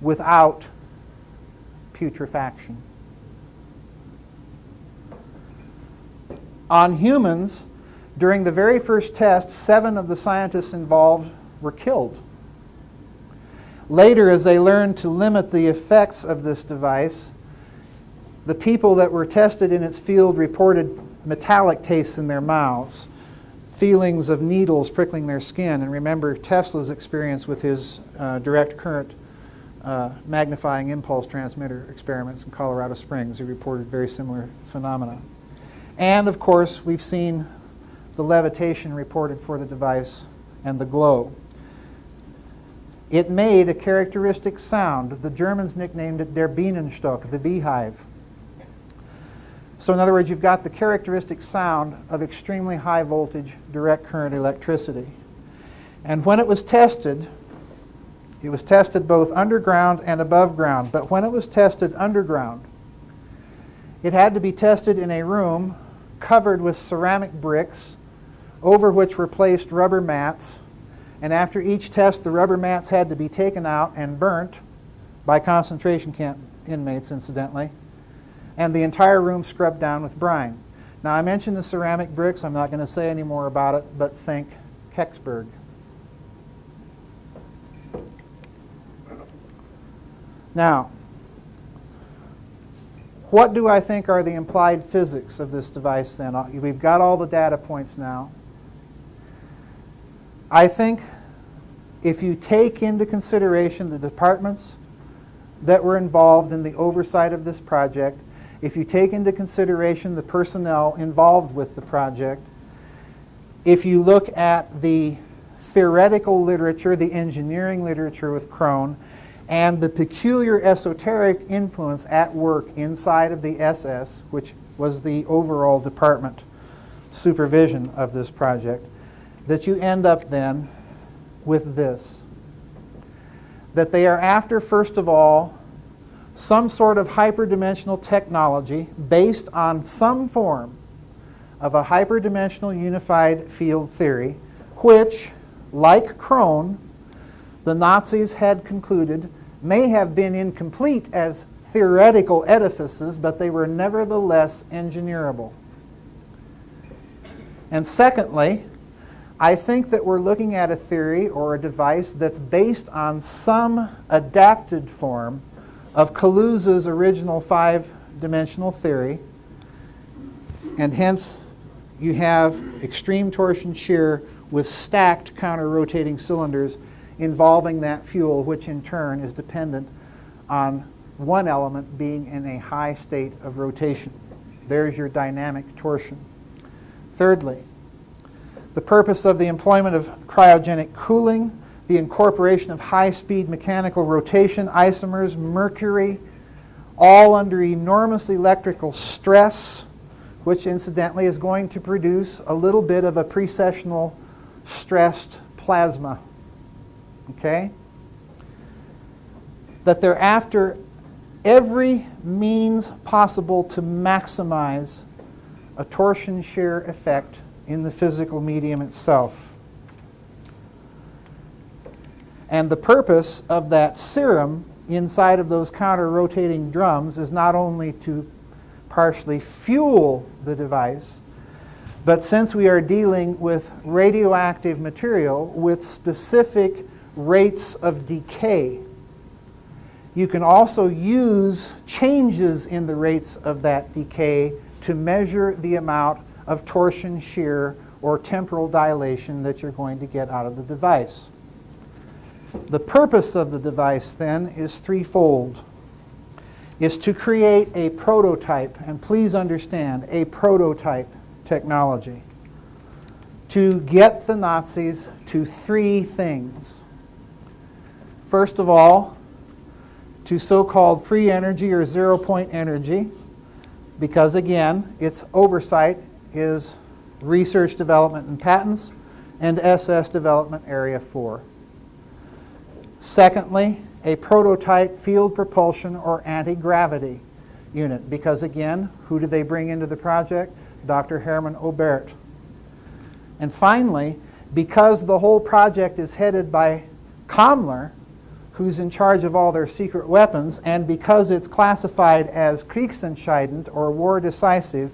without putrefaction. On humans, during the very first test, 7 of the scientists involved were killed. Later, as they learned to limit the effects of this device, the people that were tested in its field reported metallic tastes in their mouths, feelings of needles prickling their skin. And remember Tesla's experience with his direct current magnifying impulse transmitter experiments in Colorado Springs. He reported very similar phenomena. And of course, we've seen the levitation reported for the device and the glow. It made a characteristic sound. The Germans nicknamed it der Bienenstock, the beehive. So in other words, you've got the characteristic sound of extremely high voltage direct current electricity. And when it was tested both underground and above ground. But when it was tested underground, it had to be tested in a room covered with ceramic bricks over which were placed rubber mats. And after each test, the rubber mats had to be taken out and burnt by concentration camp inmates, incidentally. And the entire room scrubbed down with brine. Now, I mentioned the ceramic bricks. I'm not going to say any more about it, but think Kecksburg. Now, what do I think are the implied physics of this device then? We've got all the data points now. I think if you take into consideration the departments that were involved in the oversight of this project, if you take into consideration the personnel involved with the project, if you look at the theoretical literature, the engineering literature with Crone, and the peculiar esoteric influence at work inside of the SS, which was the overall department supervision of this project, that you end up then with this. That they are after, first of all, some sort of hyperdimensional technology based on some form of a hyperdimensional unified field theory, which, like Crone, the Nazis had concluded may have been incomplete as theoretical edifices, but they were nevertheless engineerable. And secondly, I think that we're looking at a theory or a device that's based on some adapted form of Kaluza's original 5-dimensional theory, and hence you have extreme torsion shear with stacked counter-rotating cylinders involving that fuel, which in turn is dependent on one element being in a high state of rotation. There's your dynamic torsion. Thirdly, the purpose of the employment of cryogenic cooling, the incorporation of high-speed mechanical rotation, isomers, mercury, all under enormous electrical stress, which incidentally is going to produce a little bit of a precessional stressed plasma. Okay? That they're after every means possible to maximize a torsion shear effect in the physical medium itself. And the purpose of that serum inside of those counter-rotating drums is not only to partially fuel the device, but since we are dealing with radioactive material with specific rates of decay, you can also use changes in the rates of that decay to measure the amount of torsion shear or temporal dilation that you're going to get out of the device. The purpose of the device then is threefold. Is to create a prototype, and please understand, a prototype technology, to get the Nazis to three things. First of all, to so-called free energy or zero-point energy, because again, its oversight is research, development, and patents, and SS development area 4. Secondly, a prototype field propulsion or anti-gravity unit, because again, who did they bring into the project? Dr. Hermann Oberth. And finally, because the whole project is headed by Commler, who's in charge of all their secret weapons, and because it's classified as Kriegsentscheidend or war decisive,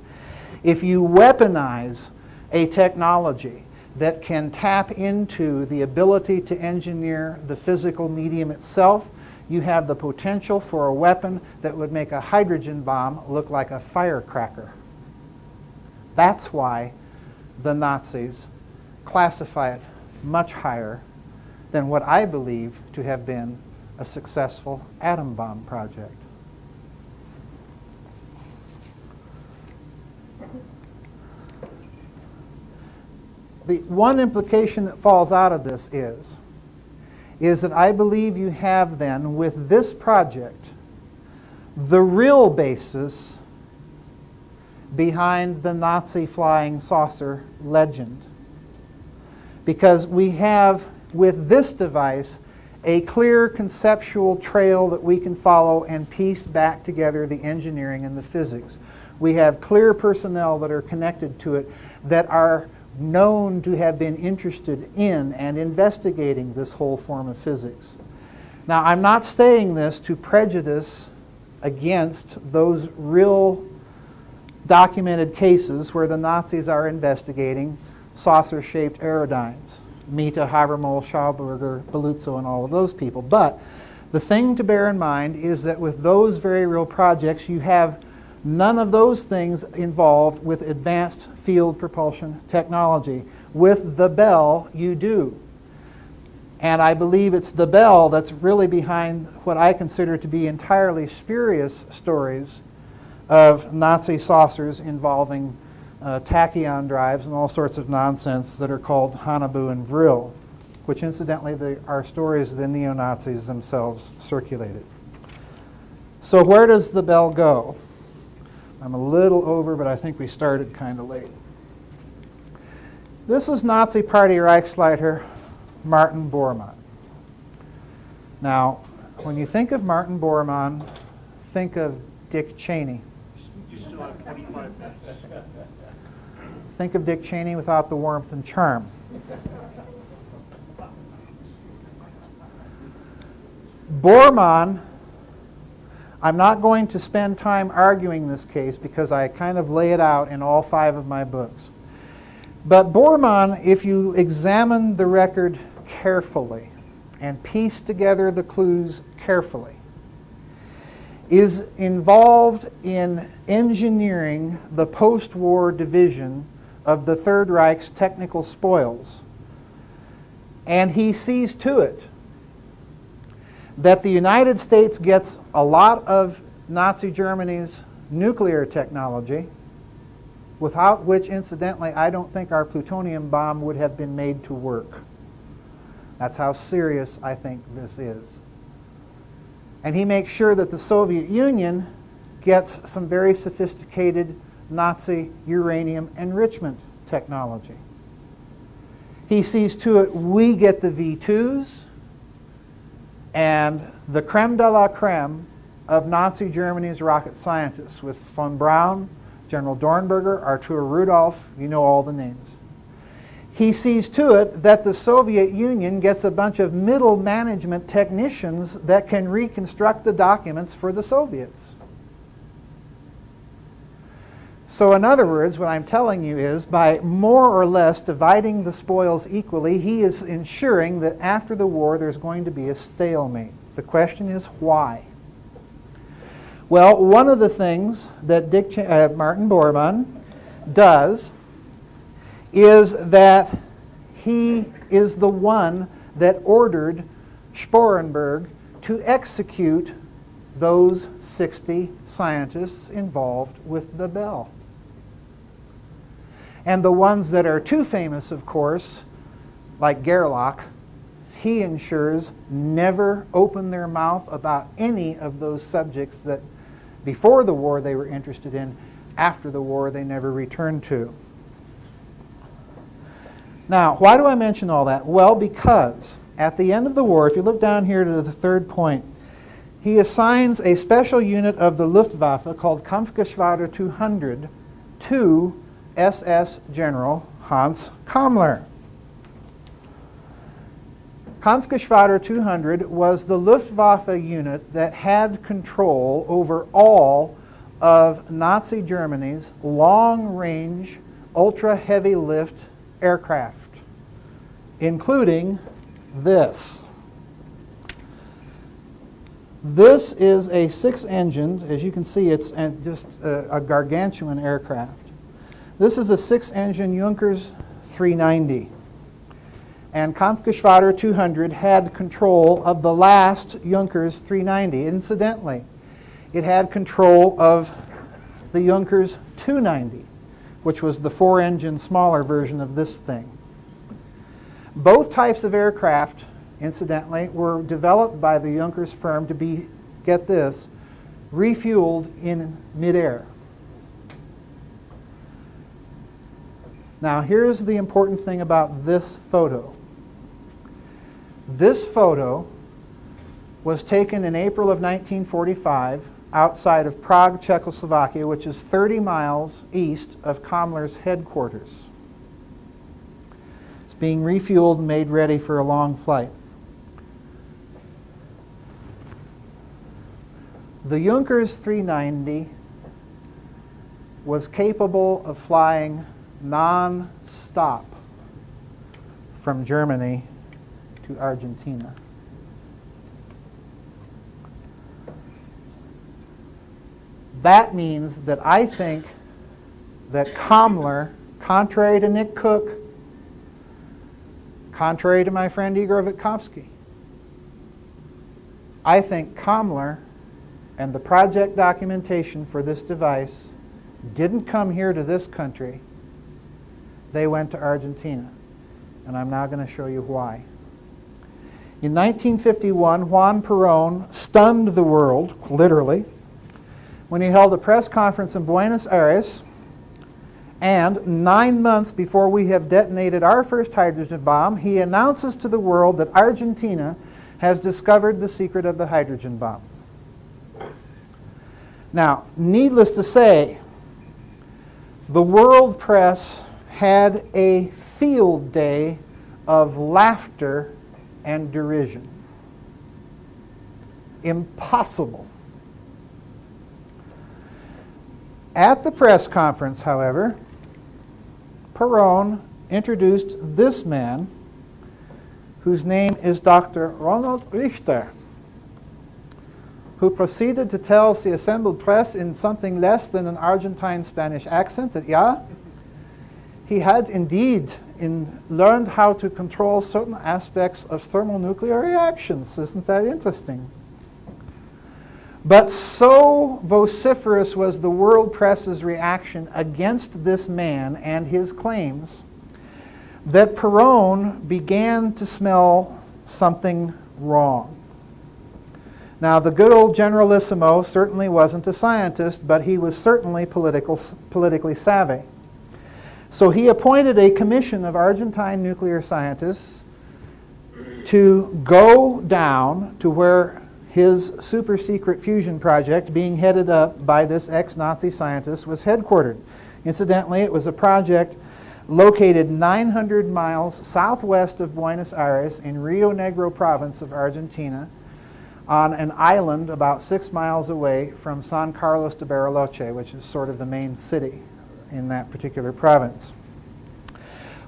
if you weaponize a technology that can tap into the ability to engineer the physical medium itself, you have the potential for a weapon that would make a hydrogen bomb look like a firecracker. That's why the Nazis classify it much higher than what I believe to have been a successful atom bomb project. The one implication that falls out of this is that I believe you have then, with this project, the real basis behind the Nazi flying saucer legend. Because we have, with this device, a clear conceptual trail that we can follow and piece back together the engineering and the physics. We have clear personnel that are connected to it that are known to have been interested in and investigating this whole form of physics. Now, I'm not saying this to prejudice against those real documented cases where the Nazis are investigating saucer-shaped aerodynes. Mita, Habermas, Schauberger, Beluzzo, and all of those people. But the thing to bear in mind is that with those very real projects, you have none of those things involved with advanced field propulsion technology. With the Bell, you do. And I believe it's the Bell that's really behind what I consider to be entirely spurious stories of Nazi saucers involving tachyon drives and all sorts of nonsense that are called Haunebu and Vril, which incidentally are stories the neo-Nazis themselves circulated. So where does the Bell go? I'm a little over, but I think we started kind of late. This is Nazi Party Reichsleiter Martin Bormann. Now, when you think of Martin Bormann, think of Dick Cheney. You still have 25 minutes. Think of Dick Cheney without the warmth and charm. Bormann, I'm not going to spend time arguing this case because I kind of lay it out in all 5 of my books. But Bormann, if you examine the record carefully and piece together the clues carefully, is involved in engineering the post-war division of the Third Reich's technical spoils. And he sees to it that the United States gets a lot of Nazi Germany's nuclear technology, without which, incidentally, I don't think our plutonium bomb would have been made to work. That's how serious I think this is. And he makes sure that the Soviet Union gets some very sophisticated Nazi uranium enrichment technology. He sees to it we get the V2s, and the creme de la creme of Nazi Germany's rocket scientists, with von Braun, General Dornberger, Artur Rudolph, you know all the names. He sees to it that the Soviet Union gets a bunch of middle management technicians that can reconstruct the documents for the Soviets. So in other words, what I'm telling you is, by more or less dividing the spoils equally, he is ensuring that after the war there's going to be a stalemate. The question is why? Well, one of the things that Martin Borman does is that he is the one that ordered Sporenberg to execute those 60 scientists involved with the Bell. And the ones that are too famous, of course, like Gerlach, he ensures never open their mouth about any of those subjects that before the war they were interested in, after the war they never returned to. Now, why do I mention all that? Well, because at the end of the war, if you look down here to the third point, he assigns a special unit of the Luftwaffe called Kampfgeschwader 200 to SS General Hans Commler. Kampfgeschwader 200 was the Luftwaffe unit that had control over all of Nazi Germany's long-range, ultra-heavy lift aircraft, including this. This is a 6-engine, as you can see, it's just a gargantuan aircraft. This is a 6-engine Junkers 390. And Kampfgeschwader 200 had control of the last Junkers 390. Incidentally, it had control of the Junkers 290, which was the 4-engine smaller version of this thing. Both types of aircraft, incidentally, were developed by the Junkers firm to be, get this, refueled in midair. Now, here's the important thing about this photo. This photo was taken in April of 1945 outside of Prague, Czechoslovakia, which is 30 miles east of Commler's headquarters. It's being refueled and made ready for a long flight. The Junkers 390 was capable of flying non-stop from Germany to Argentina. That means that I think that Commler, contrary to Nick Cook, contrary to my friend Igor Vitkovsky, I think Commler and the project documentation for this device didn't come here to this country. They went to Argentina. And I'm now going to show you why. In 1951, Juan Perón stunned the world, literally, when he held a press conference in Buenos Aires, and 9 months before we have detonated our first hydrogen bomb, he announces to the world that Argentina has discovered the secret of the hydrogen bomb. Now, needless to say, the world press had a field day of laughter and derision. Impossible. At the press conference, however, Perón introduced this man, whose name is Dr. Ronald Richter, who proceeded to tell the assembled press in something less than an Argentine-Spanish accent that, yeah, he had indeed learned how to control certain aspects of thermonuclear reactions. Isn't that interesting? But so vociferous was the world press's reaction against this man and his claims that Perón began to smell something wrong. Now, the good old Generalissimo certainly wasn't a scientist, but he was certainly politically savvy. So he appointed a commission of Argentine nuclear scientists to go down to where his super secret fusion project, being headed up by this ex-Nazi scientist, was headquartered. Incidentally, it was a project located 900 miles southwest of Buenos Aires in Rio Negro province of Argentina, on an island about 6 miles away from San Carlos de Bariloche, which is sort of the main city in that particular province.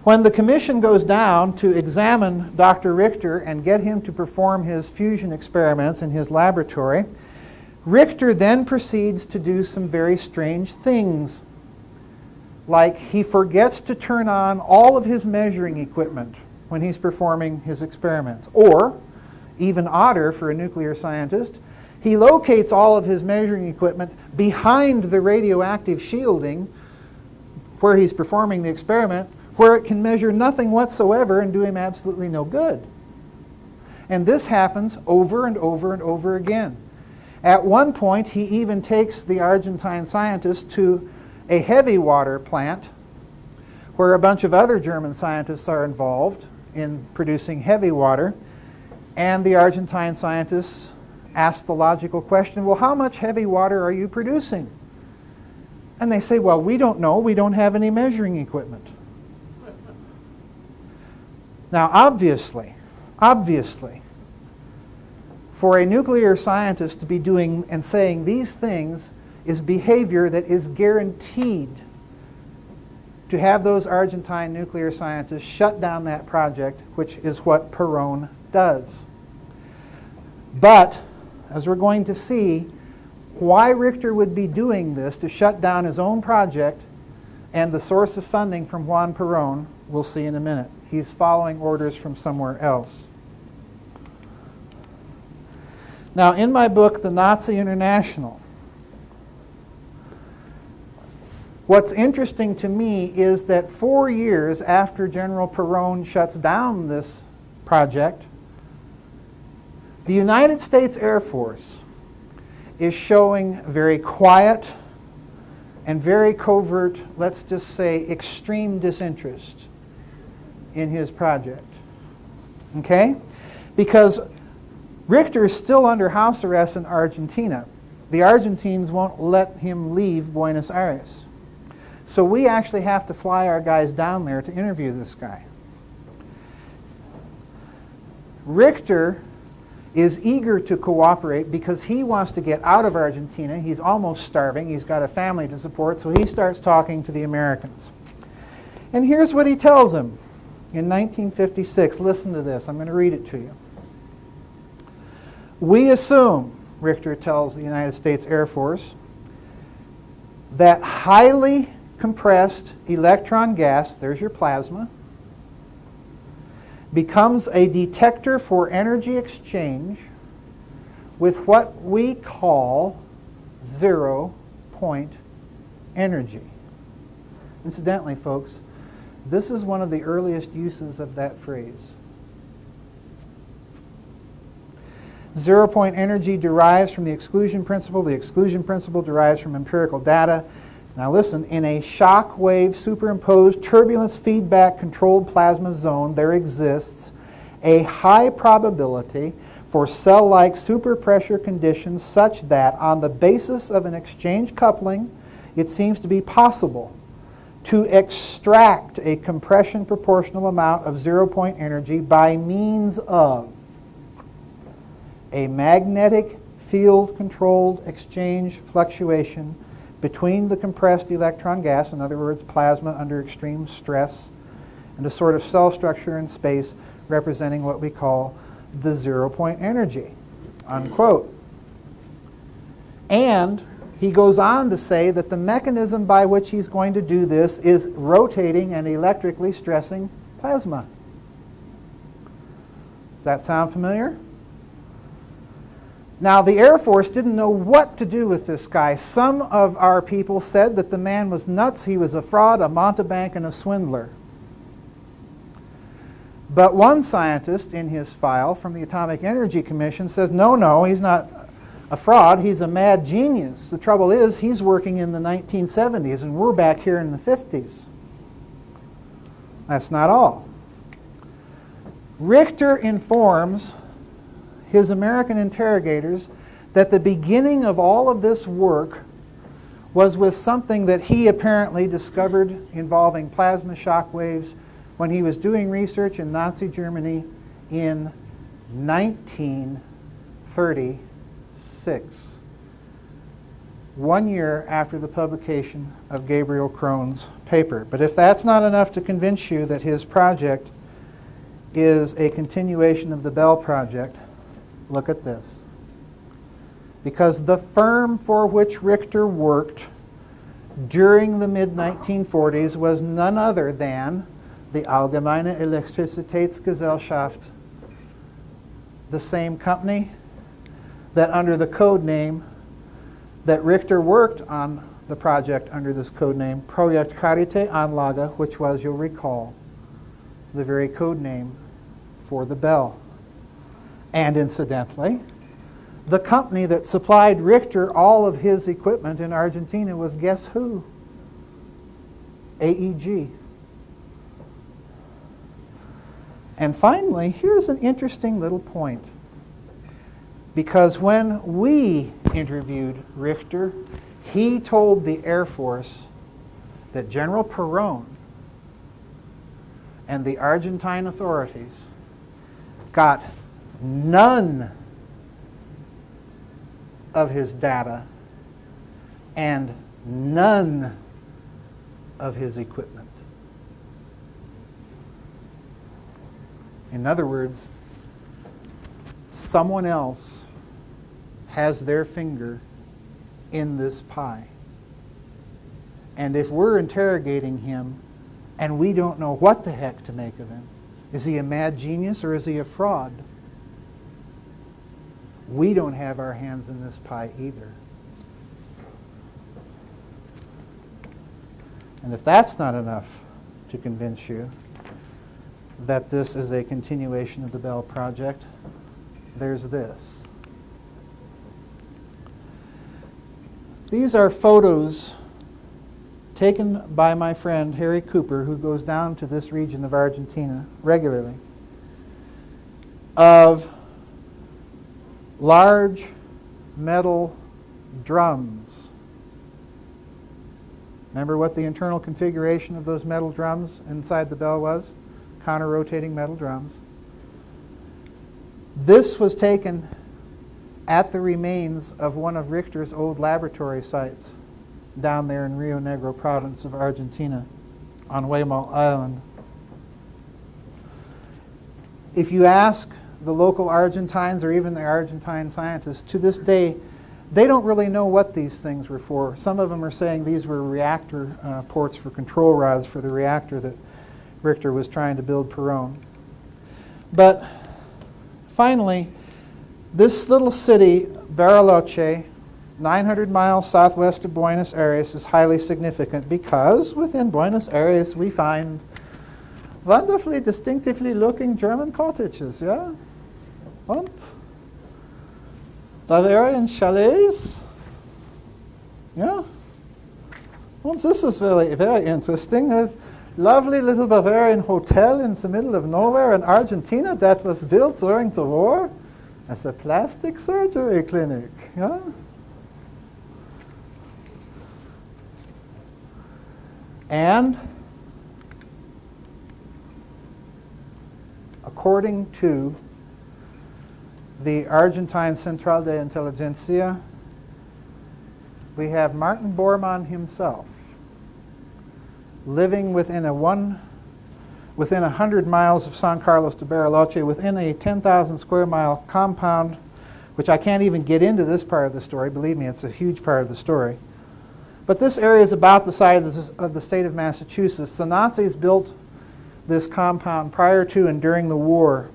When the commission goes down to examine Dr. Richter and get him to perform his fusion experiments in his laboratory, Richter then proceeds to do some very strange things. Like he forgets to turn on all of his measuring equipment when he's performing his experiments. Or, even odder for a nuclear scientist, he locates all of his measuring equipment behind the radioactive shielding where he's performing the experiment, where it can measure nothing whatsoever and do him absolutely no good. And this happens over and over and over again. At one point, he even takes the Argentine scientist to a heavy water plant where a bunch of other German scientists are involved in producing heavy water. And the Argentine scientists ask the logical question, well, how much heavy water are you producing? And they say, well, we don't know. We don't have any measuring equipment. Now, obviously, for a nuclear scientist to be doing and saying these things is behavior that is guaranteed to have those Argentine nuclear scientists shut down that project, which is what Perón does. But, as we're going to see, why Richter would be doing this to shut down his own project and the source of funding from Juan Perón, we'll see in a minute. He's following orders from somewhere else. Now, in my book, The Nazi International, what's interesting to me is that 4 years after General Perón shuts down this project, the United States Air Force is showing very quiet and very covert, let's just say, extreme disinterest in his project. Okay? Because Richter is still under house arrest in Argentina. The Argentines won't let him leave Buenos Aires. So we actually have to fly our guys down there to interview this guy. Richter is eager to cooperate because he wants to get out of Argentina. He's almost starving. He's got a family to support, so he starts talking to the Americans. And here's what he tells them in 1956. Listen to this. I'm going to read it to you. We assume, Richter tells the United States Air Force, that highly compressed electron gas, there's your plasma, becomes a detector for energy exchange with what we call zero-point energy. Incidentally, folks, this is one of the earliest uses of that phrase. Zero-point energy derives from the exclusion principle. The exclusion principle derives from empirical data. Now listen, in a shock wave superimposed turbulence feedback controlled plasma zone, there exists a high probability for cell-like superpressure conditions such that on the basis of an exchange coupling, it seems to be possible to extract a compression proportional amount of zero-point energy by means of a magnetic field-controlled exchange fluctuation between the compressed electron gas, in other words, plasma under extreme stress, and a sort of cell structure in space representing what we call the zero-point energy, unquote. And he goes on to say that the mechanism by which he's going to do this is rotating and electrically stressing plasma. Does that sound familiar? Now, the Air Force didn't know what to do with this guy. Some of our people said that the man was nuts, he was a fraud, a mountebank, and a swindler. But one scientist in his file from the Atomic Energy Commission says, no, he's not a fraud. He's a mad genius. The trouble is, he's working in the 1970s, and we're back here in the 50s. That's not all. Richter informs his American interrogators that the beginning of all of this work was with something that he apparently discovered involving plasma shock waves when he was doing research in Nazi Germany in 1936, 1 year after the publication of Gabriel Crone's paper. But if that's not enough to convince you that his project is a continuation of the Bell project, look at this. Because the firm for which Richter worked during the mid-1940s was none other than the Allgemeine Elektrizitätsgesellschaft, the same company that under the code name that Richter worked on the project under this code name, Projekt Charité Anlage, which was, you'll recall, the very code name for the Bell. And incidentally, the company that supplied Richter all of his equipment in Argentina was, guess who? AEG. And finally, here's an interesting little point. Because when we interviewed Richter, he told the Air Force that General Perón and the Argentine authorities got none of his data and none of his equipment. In other words, someone else has their finger in this pie. And if we're interrogating him and we don't know what the heck to make of him, is he a mad genius or is he a fraud? We don't have our hands in this pie either. And if that's not enough to convince you that this is a continuation of the Bell project, there's this. These are photos taken by my friend Harry Cooper, who goes down to this region of Argentina regularly, of large metal drums. Remember what the internal configuration of those metal drums inside the Bell was? Counter-rotating metal drums. This was taken at the remains of one of Richter's old laboratory sites down there in Rio Negro province of Argentina on Huemal Island. If you ask the local Argentines or even the Argentine scientists, to this day, they don't really know what these things were for. Some of them are saying these were reactor ports for control rods for the reactor that Richter was trying to build Perón. But finally, this little city, Bariloche, 900 miles southwest of Buenos Aires, is highly significant because within Buenos Aires we find wonderfully, distinctively looking German cottages, yeah? And Bavarian chalets, yeah? And this is very, very interesting. A lovely little Bavarian hotel in the middle of nowhere in Argentina that was built during the war as a plastic surgery clinic, yeah? And according to the Argentine Central de Inteligencia, we have Martin Bormann himself living within 100 miles of San Carlos de Bariloche, within a 10,000 square mile compound, which I can't even get into this part of the story. Believe me, it's a huge part of the story. But this area is about the size of the state of Massachusetts. The Nazis built this compound prior to and during the war.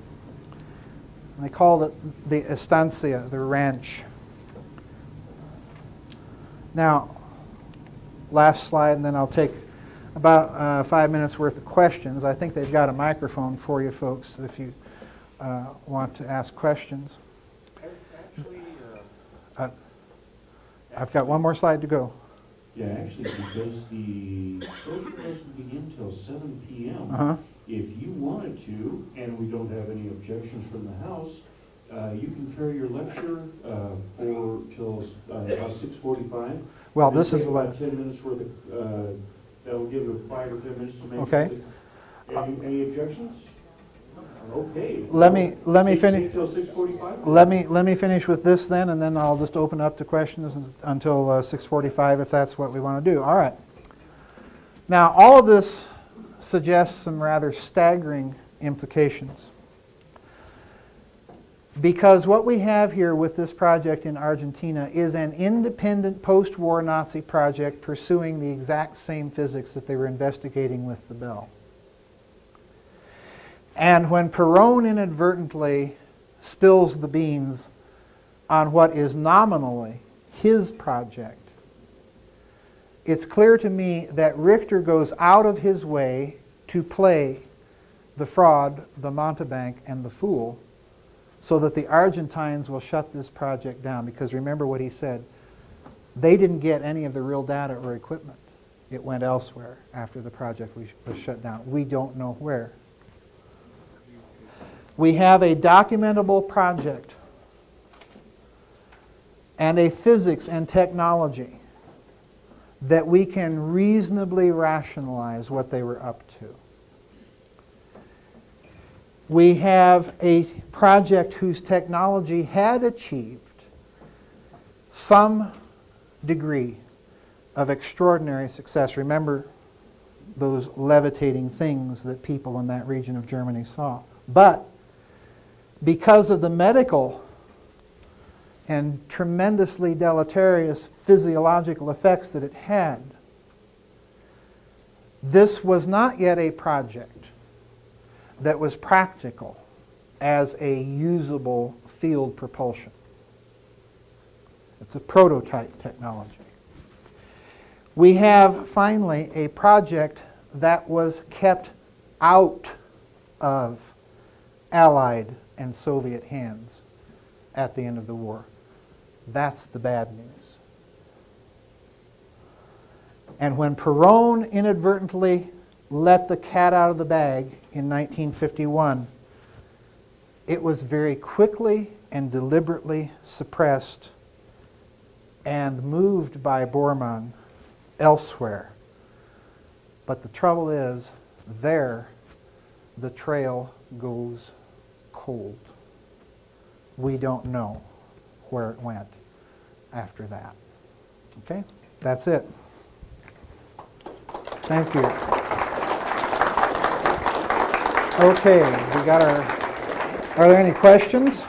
And they called it the estancia, the ranch. Now, last slide, and then I'll take about 5 minutes worth of questions. I think they've got a microphone for you folks if you want to ask questions. Actually, I've got one more slide to go. Yeah, actually, because the social doesn't begin till 7 p.m. Uh-huh. If you wanted to, and we don't have any objections from the House, you can carry your lecture for till about 6:45. Well, this is about 10 minutes for the. That'll give it 5 or 10 minutes to make. Okay. Any objections? Okay. Let me finish. Till 6:45. Let me finish with this then, and then I'll just open up to questions until 6:45 if that's what we want to do. All right. Now, all of this suggests some rather staggering implications. Because what we have here with this project in Argentina is an independent post-war Nazi project pursuing the exact same physics that they were investigating with the bell. And when Perón inadvertently spills the beans on what is nominally his project, it's clear to me that Richter goes out of his way to play the fraud, the mountebank, and the fool so that the Argentines will shut this project down. Because remember what he said, they didn't get any of the real data or equipment. It went elsewhere after the project was shut down. We don't know where. We have a documentable project and a physics and technology that we can reasonably rationalize what they were up to. We have a project whose technology had achieved some degree of extraordinary success. Remember those levitating things that people in that region of Germany saw. But because of the medical and tremendously deleterious physiological effects that it had, this was not yet a project that was practical as a usable field propulsion. It's a prototype technology. We have finally a project that was kept out of Allied and Soviet hands at the end of the war. That's the bad news. And when Perón inadvertently let the cat out of the bag in 1951, it was very quickly and deliberately suppressed and moved by Borman elsewhere. But the trouble is, there the trail goes cold. We don't know where it went after that. Okay? That's it. Thank you. Okay, we got our, are there any questions?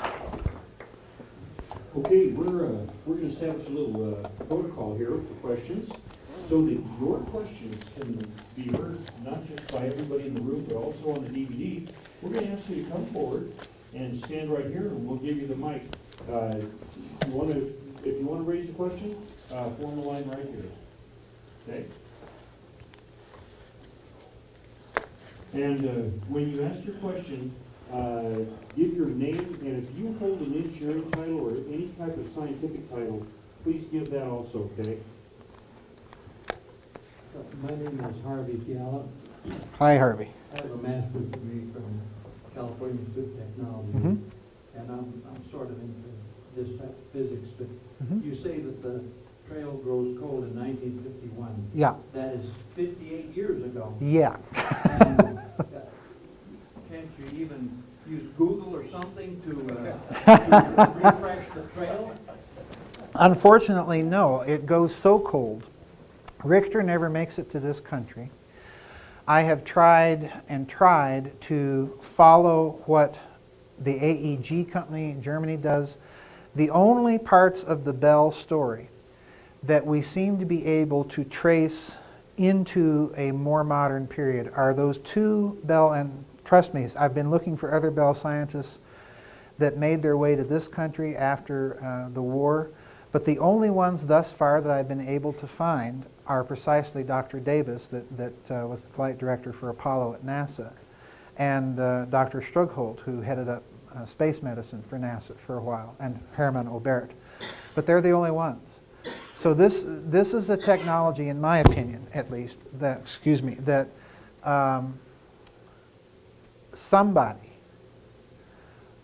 Okay, we're going to establish a little protocol here for questions so that your questions can be heard not just by everybody in the room but also on the DVD. We're going to ask you to come forward and stand right here and we'll give you the mic. If you want to raise a question, form a line right here. Okay? And when you ask your question, give your name, and if you hold an engineering title or any type of scientific title, please give that also, okay? My name is Harvey Fiala. Hi, Harvey. I have a master's degree from California Institute of Technology, and I'm sort of into this type of physics, but you say that the trail grows cold in 1951. Yeah. That is 58 years ago. Yeah. And, can't you even use Google or something to refresh the trail? Unfortunately, no. It goes so cold. Richter never makes it to this country. I have tried and tried to follow what the AEG company in Germany does. The only parts of the Bell story that we seem to be able to trace into a more modern period are those two Bell, and trust me, I've been looking for other Bell scientists that made their way to this country after the war, but the only ones thus far that I've been able to find are precisely Dr. Davis, that was the flight director for Apollo at NASA, and Dr. Strughold, who headed up space medicine for NASA for a while, and Hermann Obert. but they're the only ones. So this is a technology, in my opinion, at least, that somebody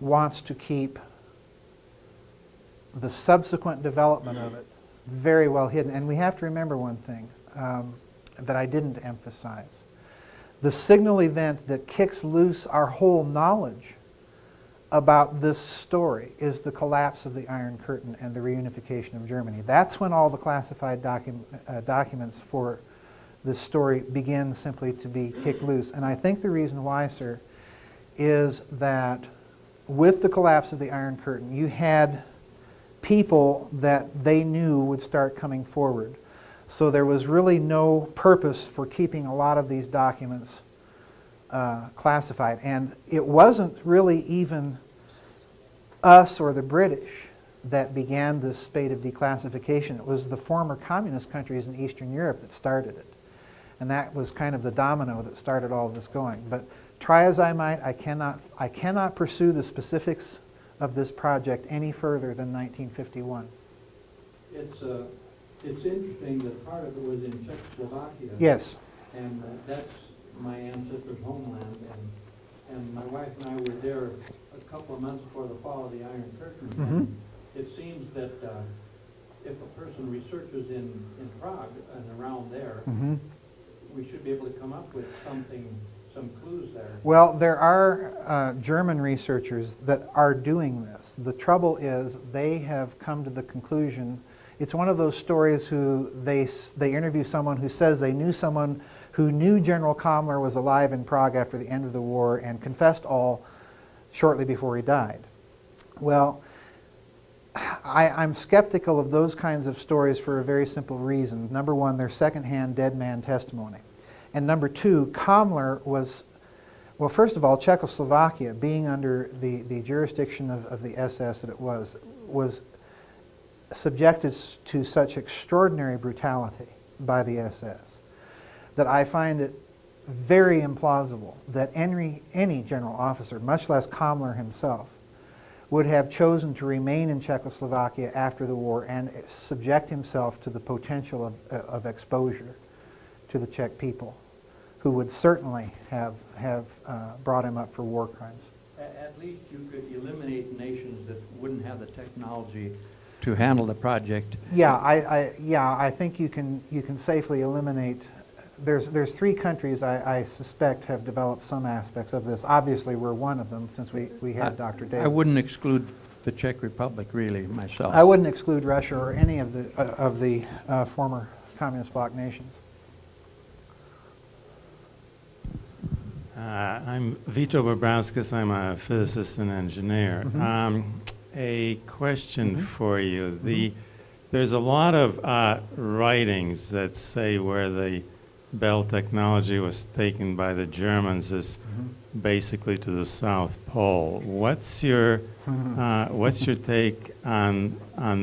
wants to keep the subsequent development of it very well hidden. And we have to remember one thing that I didn't emphasize. The signal event that kicks loose our whole knowledge about this story is the collapse of the Iron Curtain and the reunification of Germany. That's when all the classified documents for this story begin simply to be kicked loose. And I think the reason why, sir, is that with the collapse of the Iron Curtain, you had people that they knew would start coming forward. So there was really no purpose for keeping a lot of these documents classified. And it wasn't really even us or the British that began this spate of declassification. It was the former communist countries in Eastern Europe that started it. And that was kind of the domino that started all of this going. But try as I might, I cannot pursue the specifics of this project any further than 1951. It's interesting that part of it was in Czechoslovakia. Yes. And that's my ancestors' homeland. And my wife and I were there a couple of months before the fall of the Iron Curtain. Mm-hmm. It seems that if a person researches in Prague and around there, Mm-hmm. we should be able to come up with something, some clues there. Well, there are German researchers that are doing this. The trouble is they have come to the conclusion, it's one of those stories who they interview someone who says they knew someone who knew General Commler was alive in Prague after the end of the war and confessed all shortly before he died. Well, I'm skeptical of those kinds of stories for a very simple reason. Number one, they're secondhand dead man testimony. And number two, Commler was, well, first of all, Czechoslovakia, being under the jurisdiction of the SS that it was subjected to such extraordinary brutality by the SS that I find it very implausible that any general officer, much less Commler himself, would have chosen to remain in Czechoslovakia after the war and subject himself to the potential of exposure to the Czech people, who would certainly have brought him up for war crimes. At least you could eliminate nations that wouldn't have the technology to handle the project. Yeah, I think you can safely eliminate. There's three countries I suspect have developed some aspects of this. Obviously, we're one of them since we had Dr. Davis. I wouldn't exclude the Czech Republic, really, myself. I wouldn't exclude Russia or any of the former communist bloc nations. I'm Vito Bobrowskis. I'm a physicist and engineer. Mm-hmm. A question Mm-hmm. for you. Mm-hmm. There's a lot of writings that say where the Bell technology was taken by the Germans is Mm-hmm. basically to the South Pole. What's your take on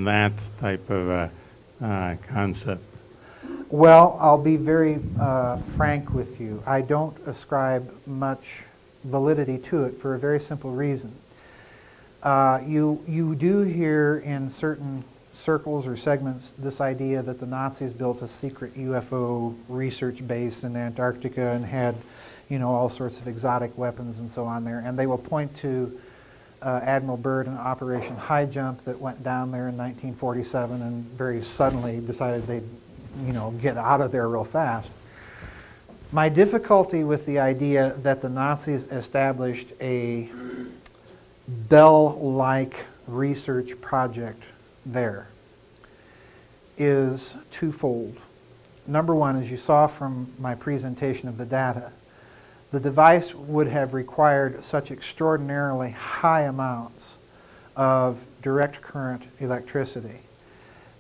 that type of concept? Well, I'll be very frank with you. I don't ascribe much validity to it for a very simple reason. You do hear in certain circles or segments this idea that the Nazis built a secret UFO research base in Antarctica and had, all sorts of exotic weapons and so on there. And they will point to Admiral Byrd and Operation High Jump that went down there in 1947 and very suddenly decided they'd, get out of there real fast. My difficulty with the idea that the Nazis established a Bell-like research project there is twofold. Number one, as you saw from my presentation of the data, the device would have required such extraordinarily high amounts of direct current electricity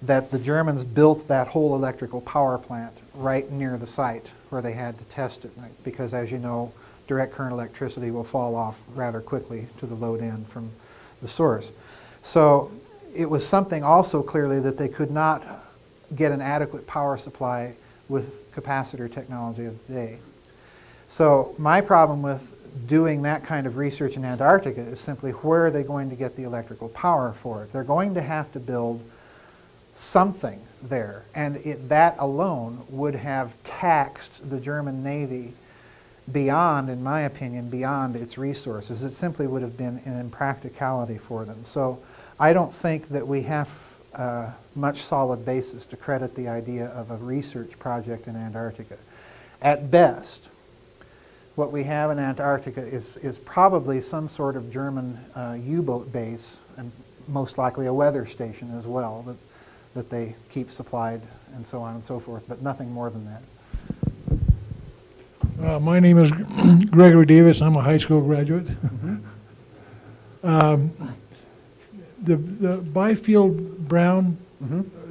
that the Germans built that whole electrical power plant right near the site where they had to test it, because as you know, direct current electricity will fall off rather quickly to the load end from the source. So it was something also clearly that they could not get an adequate power supply with capacitor technology of the day. So my problem with doing that kind of research in Antarctica is simply where are they going to get the electrical power for it? They're going to have to build something there, and that alone would have taxed the German Navy beyond, in my opinion, beyond its resources. It simply would have been an impracticality for them. So I don't think that we have much solid basis to credit the idea of a research project in Antarctica. At best, what we have in Antarctica is probably some sort of German U-boat base, and most likely a weather station as well, that they keep supplied and so on and so forth, but nothing more than that. My name is Gregory Davis. I'm a high school graduate. The Byfield Brown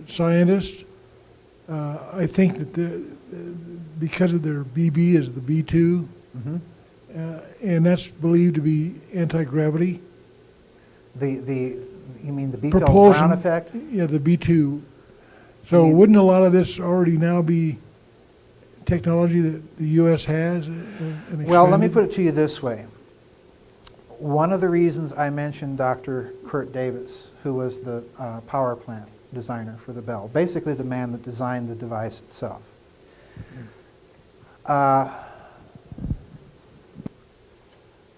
scientist, I think that because of their BB is the B2, and that's believed to be anti-gravity. You mean the Byfield-Brown effect? Yeah, the B2. So wouldn't a lot of this already now be technology that the U.S. has? Well, let me put it to you this way. One of the reasons I mentioned Dr. Kurt Davis, who was the power plant designer for the Bell, basically the man that designed the device itself. I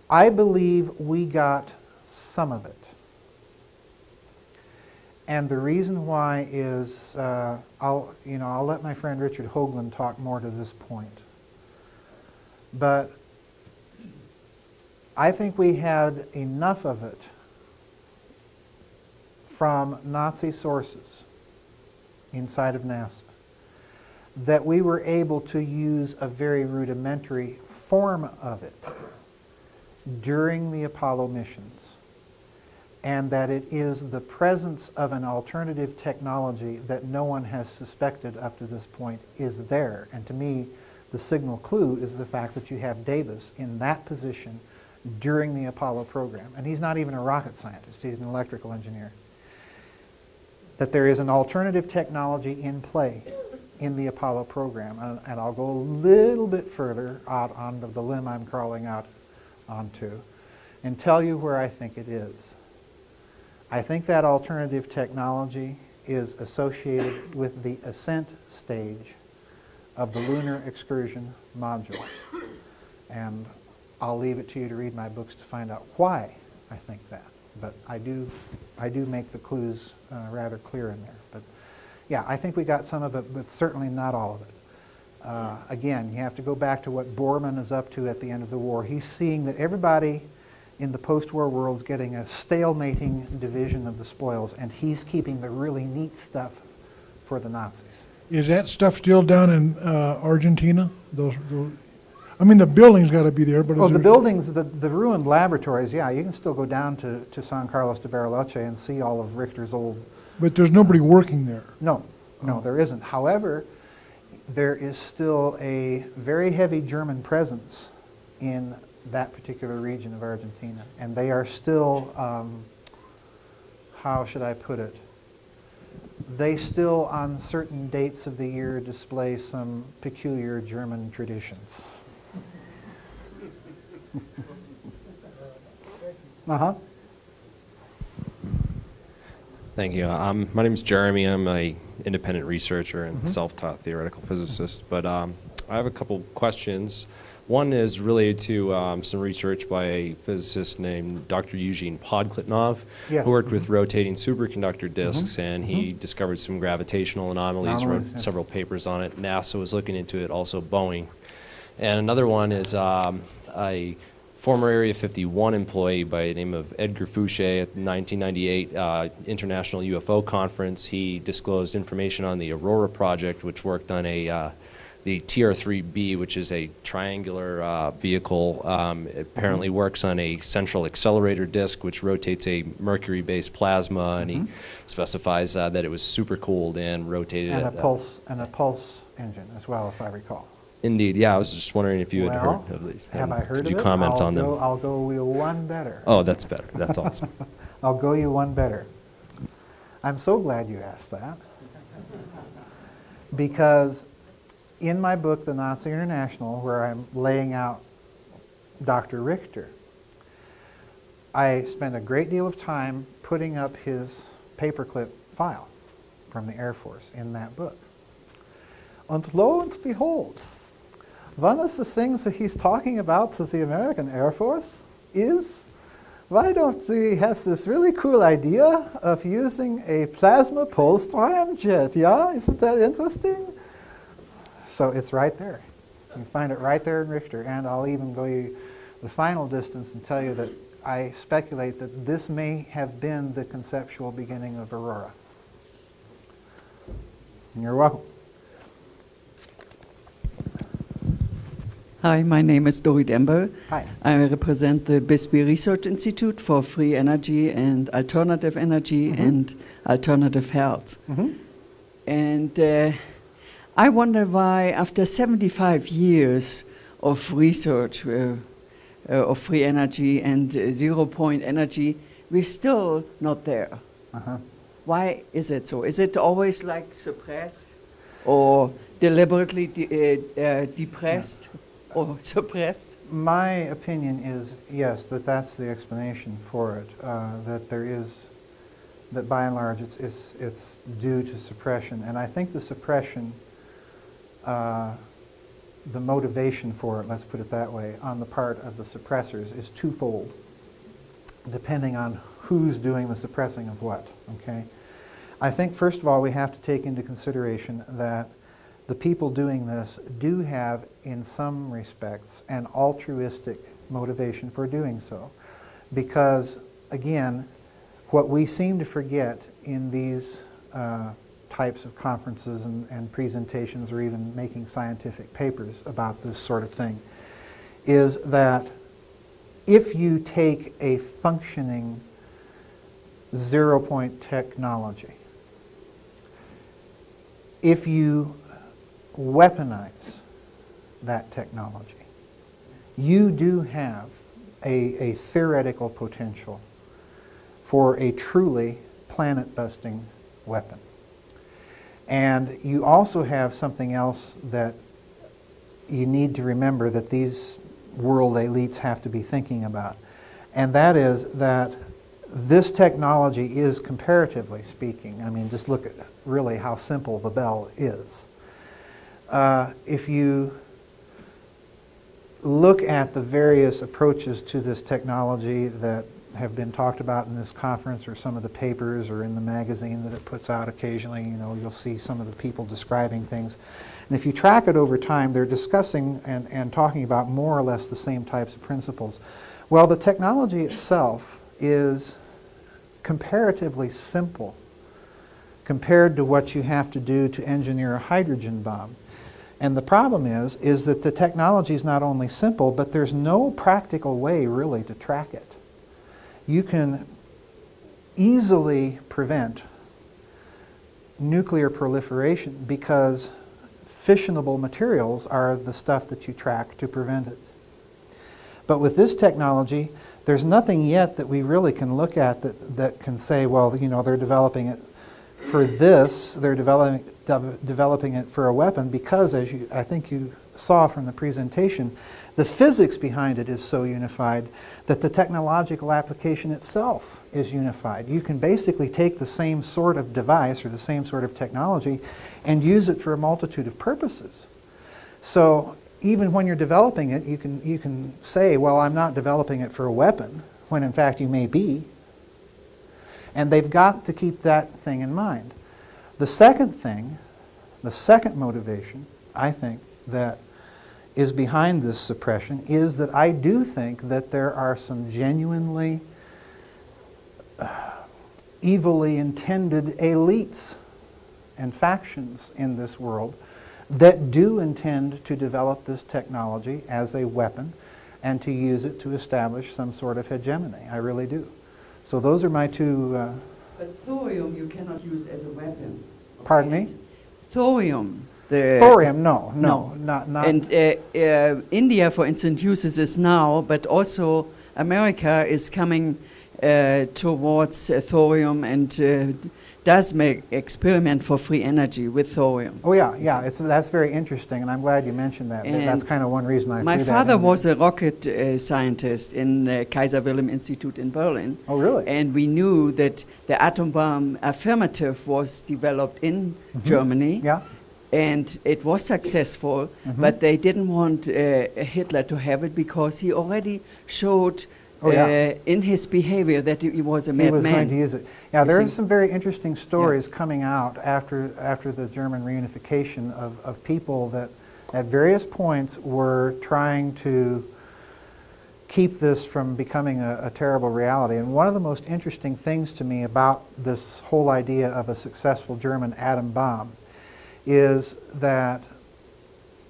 believe we got some of it. And the reason why is, I'll let my friend Richard Hoagland talk more to this point. But I think we had enough of it from Nazi sources inside of NASA that we were able to use a very rudimentary form of it during the Apollo missions, and that it is the presence of an alternative technology that no one has suspected up to this point is there. And to me, the signal clue is the fact that you have Davis in that position during the Apollo program. And he's not even a rocket scientist, he's an electrical engineer. That there is an alternative technology in play in the Apollo program. And I'll go a little bit further out onto the limb I'm crawling out onto and tell you where I think it is. I think that alternative technology is associated with the ascent stage of the lunar excursion module. And I'll leave it to you to read my books to find out why I think that. But I do make the clues rather clear in there. But yeah, I think we got some of it, but certainly not all of it. Again, you have to go back to what Borman is up to at the end of the war. He's seeing that everybody in the post-war world is getting a stalemating division of the spoils, and he's keeping the really neat stuff for the Nazis. Is that stuff still down in Argentina? I mean, the building's got to be there, but... Oh, the buildings, the ruined laboratories, yeah, you can still go down to San Carlos de Bariloche and see all of Richter's old... But there's nobody working there? No, there isn't. However, there is still a very heavy German presence in that particular region of Argentina. And they are still, how should I put it? They still, on certain dates of the year, display some peculiar German traditions. Thank you. My name is Jeremy. I'm an independent researcher and self-taught theoretical physicist. But I have a couple questions. One is related to some research by a physicist named Dr. Eugene Podkletnov, who worked with rotating superconductor disks, and he discovered some gravitational anomalies, wrote several papers on it. NASA was looking into it, also Boeing. And another one is a former Area 51 employee by the name of Edgar Fouché at the 1998 International UFO Conference. He disclosed information on the Aurora project, which worked on the TR-3B, which is a triangular vehicle. It apparently works on a central accelerator disk, which rotates a mercury-based plasma, and he specifies that it was supercooled and rotated. And a pulse engine as well, if I recall. Indeed, yeah. I was just wondering if you had heard of these. Have I heard of it? Could you comment on them? I'll go you one better. Oh, that's better. That's awesome. I'll go you one better. I'm so glad you asked that. Because in my book, The Nazi International, where I'm laying out Dr. Richter, I spent a great deal of time putting up his paperclip file. from the Air Force in that book. And lo and behold, one of the things that he's talking about to the American Air Force is, why don't we have this really cool idea of using a plasma pulsed ramjet? Yeah, isn't that interesting? So it's right there. You can find it right there in Richter, and I'll even go you the final distance and tell you that I speculate that this may have been the conceptual beginning of Aurora. And you're welcome. Hi, my name is Dori Dembo. Hi. I represent the Bisbee Research Institute for Free Energy and Alternative Energy and Alternative Health. And I wonder why, after 75 years of research of free energy and zero-point energy, we're still not there. Why is it so? Is it always like suppressed or deliberately depressed or suppressed? My opinion is, yes, that's the explanation for it, that there is, that by and large it's due to suppression. And I think the suppression, the motivation for it, let's put it that way, on the part of the suppressors is twofold, depending on who's doing the suppressing of what, okay? I think, first of all, we have to take into consideration that the people doing this do have, in some respects, an altruistic motivation for doing so. Because, again, what we seem to forget in these types of conferences and presentations, or even making scientific papers about this sort of thing, is that if you take a functioning zero-point technology, if you weaponize that technology, you do have a theoretical potential for a truly planet-busting weapon. And you also have something else that you need to remember that these world elites have to be thinking about. And that is that this technology is, comparatively speaking, I mean, just look at really how simple the bell is. If you look at the various approaches to this technology that have been talked about in this conference, or some of the papers, or in the magazine that it puts out occasionally, you know, you'll see some of the people describing things. And if you track it over time, they're discussing and talking about more or less the same types of principles. Well, the technology itself is comparatively simple compared to what you have to do to engineer a hydrogen bomb. And the problem is that the technology is not only simple, but there's no practical way really to track it. You can easily prevent nuclear proliferation because fissionable materials are the stuff that you track to prevent it. But with this technology, there's nothing yet that we really can look at that can say, well, you know, they're developing it for this, they're developing it for a weapon, because, as I think you saw from the presentation, the physics behind it is so unified that the technological application itself is unified. You can basically take the same sort of device or the same sort of technology and use it for a multitude of purposes. So even when you're developing it, you can say, well, I'm not developing it for a weapon, when in fact you may be. And they've got to keep that thing in mind. The second thing, the second motivation, I think, that is behind this suppression is that I do think that there are some genuinely evilly intended elites and factions in this world that do intend to develop this technology as a weapon and to use it to establish some sort of hegemony. I really do. So those are my two... But thorium you cannot use as a weapon. Pardon me? Thorium. Thorium, no. Not. And India, for instance, uses this now, but also America is coming towards thorium and does make experiment for free energy with thorium. Oh yeah, yeah. That's very interesting, and I'm glad you mentioned that. And that's kind of one reason I my threw that father in there. was a rocket scientist in Kaiser Wilhelm Institute in Berlin. Oh really? And we knew that the atom bomb affirmative was developed in Germany. Yeah. And it was successful, but they didn't want Hitler to have it because he already showed in his behavior that he was a madman. He was going to use it. Yeah, there are see? some very interesting stories coming out after the German reunification of people that at various points were trying to keep this from becoming a terrible reality. And one of the most interesting things to me about this whole idea of a successful German atom bomb is that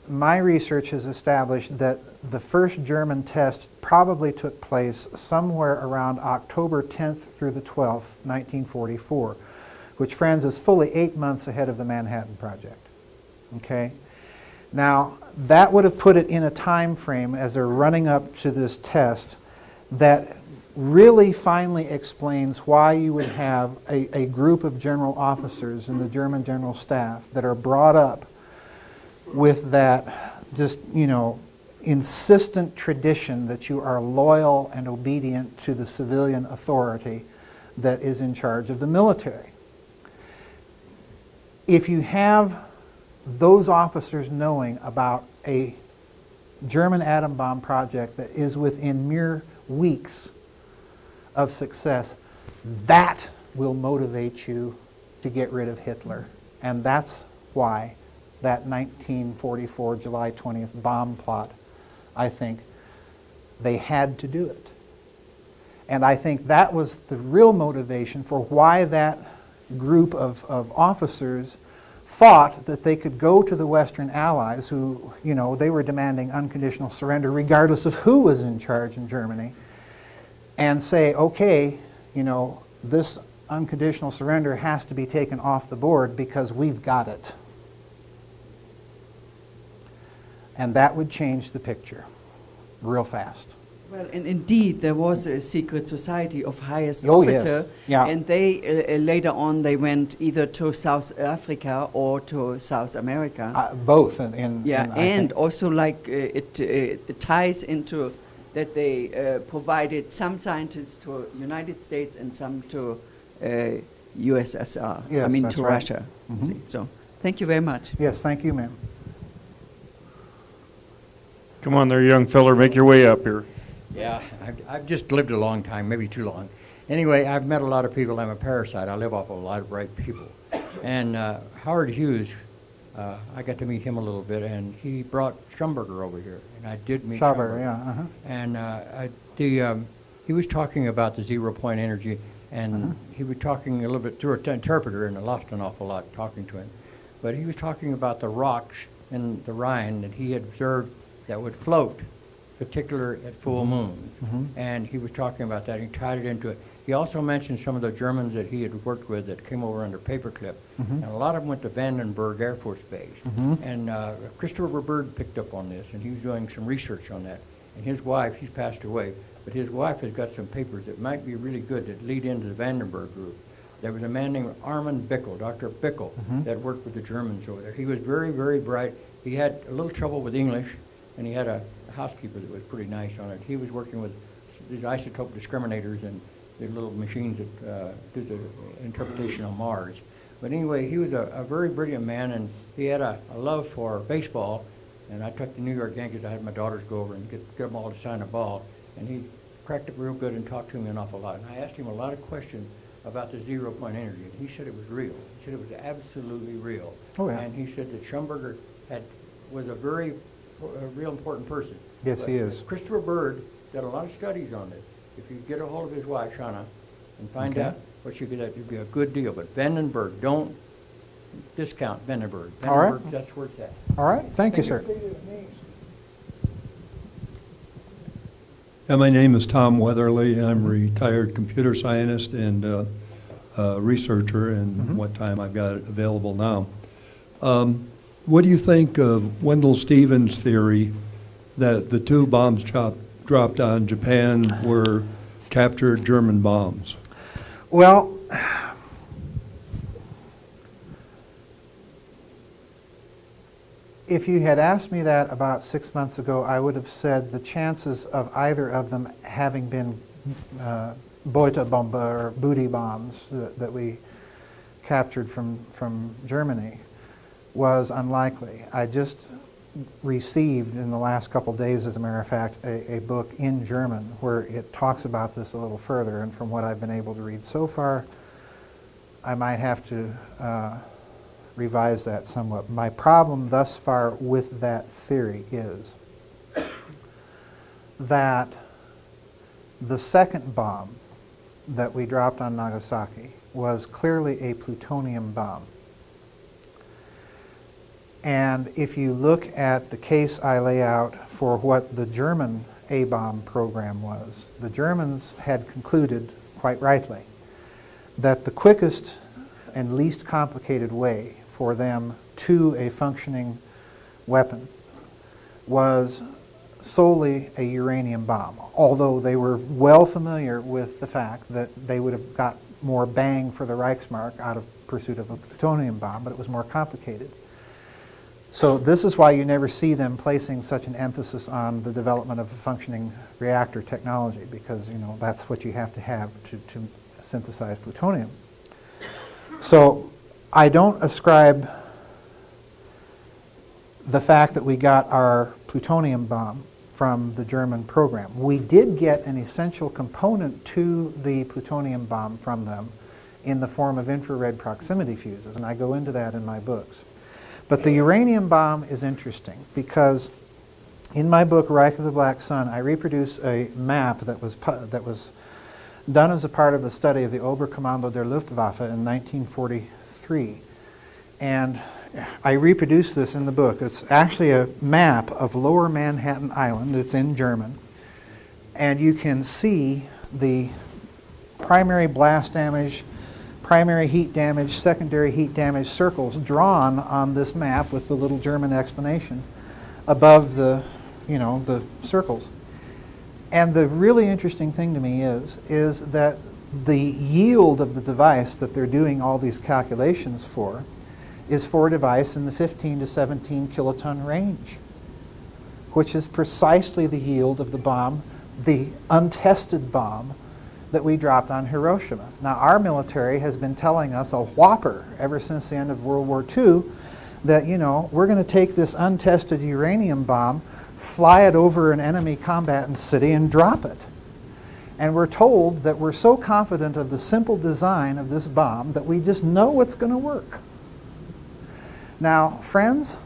my research has established that the first German test probably took place somewhere around October 10th through the 12th, 1944, which, friends, is fully 8 months ahead of the Manhattan Project. Okay? Now, that would have put it in a time frame as they're running up to this test that really finally explains why you would have a group of general officers in the German general staff that are brought up with that just, you know, insistent tradition that you are loyal and obedient to the civilian authority that is in charge of the military. If you have those officers knowing about a German atom bomb project that is within mere weeks of success, that will motivate you to get rid of Hitler. And that's why that 1944 July 20th bomb plot, I think they had to do it. And I think that was the real motivation for why that group of officers thought that they could go to the Western Allies who, you know, they were demanding unconditional surrender regardless of who was in charge in Germany, and say, okay, you know, this unconditional surrender has to be taken off the board because we've got it. And that would change the picture real fast. Well, and indeed, there was a secret society of highest Oh, officer, yes. Yeah. and they later on they went either to South Africa or to South America. Both. Yeah, I and think. also like it ties into that they provided some scientists to United States and some to USSR. Yes, I mean that's to right. Russia. See, so, thank you very much. Yes, thank you, ma'am. Come on there, young feller, make your way up here. Yeah, I've just lived a long time, maybe too long. Anyway, I've met a lot of people. I'm a parasite. I live off of a lot of bright people. And Howard Hughes, I got to meet him a little bit, and he brought Schumberger over here, and I did meet Schauber, Schumberger. yeah. And he was talking about the 0-point energy, and he was talking a little bit through an interpreter, and I lost an awful lot talking to him. But he was talking about the rocks in the Rhine that he had observed that would float, particular at full moon. And he was talking about that. He tied it into it. He also mentioned some of the Germans that he had worked with that came over under paperclip. And a lot of them went to Vandenberg Air Force Base. And Christopher Bird picked up on this, and he was doing some research on that. And his wife, she's passed away, but his wife has got some papers that might be really good that lead into the Vandenberg group. There was a man named Armand Bickel, Dr. Bickel, that worked with the Germans over there. He was very, very bright. He had a little trouble with English, and he had a housekeeper that was pretty nice on it. He was working with these isotope discriminators and the little machines that do the interpretation on Mars. But anyway, he was a very brilliant man, and he had a love for baseball. And I took the New York Yankees. I had my daughters go over and get them all to sign a ball. And he cracked it real good and talked to me an awful lot. And I asked him a lot of questions about the 0-point energy. And he said it was real. He said it was absolutely real. Oh, yeah. And he said that Schumberger was a very real important person. Yes, But he is. Christopher Bird did a lot of studies on this. If you get a hold of his wife, Shauna, and find out what you get, it'd be a good deal. But Vandenberg, don't discount Vandenberg. All right. Vandenberg, that's where it's at. All right, thank you, sir. My name is Tom Weatherly. I'm a retired computer scientist and researcher, and what time I've got it available now. What do you think of Wendell Stevens' theory that the two bombs dropped on Japan were captured German bombs? Well, If you had asked me that about 6 months ago, I would have said the chances of either of them having been Beutelbombe or booty bombs that we captured from Germany was unlikely. I just received in the last couple days, as a matter of fact, a book in German where it talks about this a little further, and from what I've been able to read so far, I might have to revise that somewhat. My problem thus far with that theory is that the second bomb that we dropped on Nagasaki was clearly a plutonium bomb. And if you look at the case I lay out for what the German A-bomb program was, the Germans had concluded, quite rightly, that the quickest and least complicated way for them to a functioning weapon was solely a uranium bomb, although they were well familiar with the fact that they would have got more bang for the Reichsmark out of pursuit of a plutonium bomb, but it was more complicated. So this is why you never see them placing such an emphasis on the development of a functioning reactor technology, because that's what you have to synthesize plutonium. So I don't ascribe the fact that we got our plutonium bomb from the German program. We did get an essential component to the plutonium bomb from them in the form of infrared proximity fuses, and I go into that in my books. But the uranium bomb is interesting because in my book, Reich of the Black Sun, I reproduce a map that was done as a part of the study of the Oberkommando der Luftwaffe in 1943. And I reproduce this in the book. It's actually a map of Lower Manhattan Island. It's in German. And you can see the primary blast damage, primary heat damage, secondary heat damage circles drawn on this map with the little German explanations above the circles. And the really interesting thing to me is that the yield of the device that they're doing all these calculations for is for a device in the 15 to 17 kiloton range, which is precisely the yield of the bomb, the untested bomb that we dropped on Hiroshima. Now, our military has been telling us a whopper ever since the end of World War II that, we're going to take this untested uranium bomb, fly it over an enemy combatant city and drop it. And we're told that we're so confident of the simple design of this bomb that we just know it's going to work. Now, friends,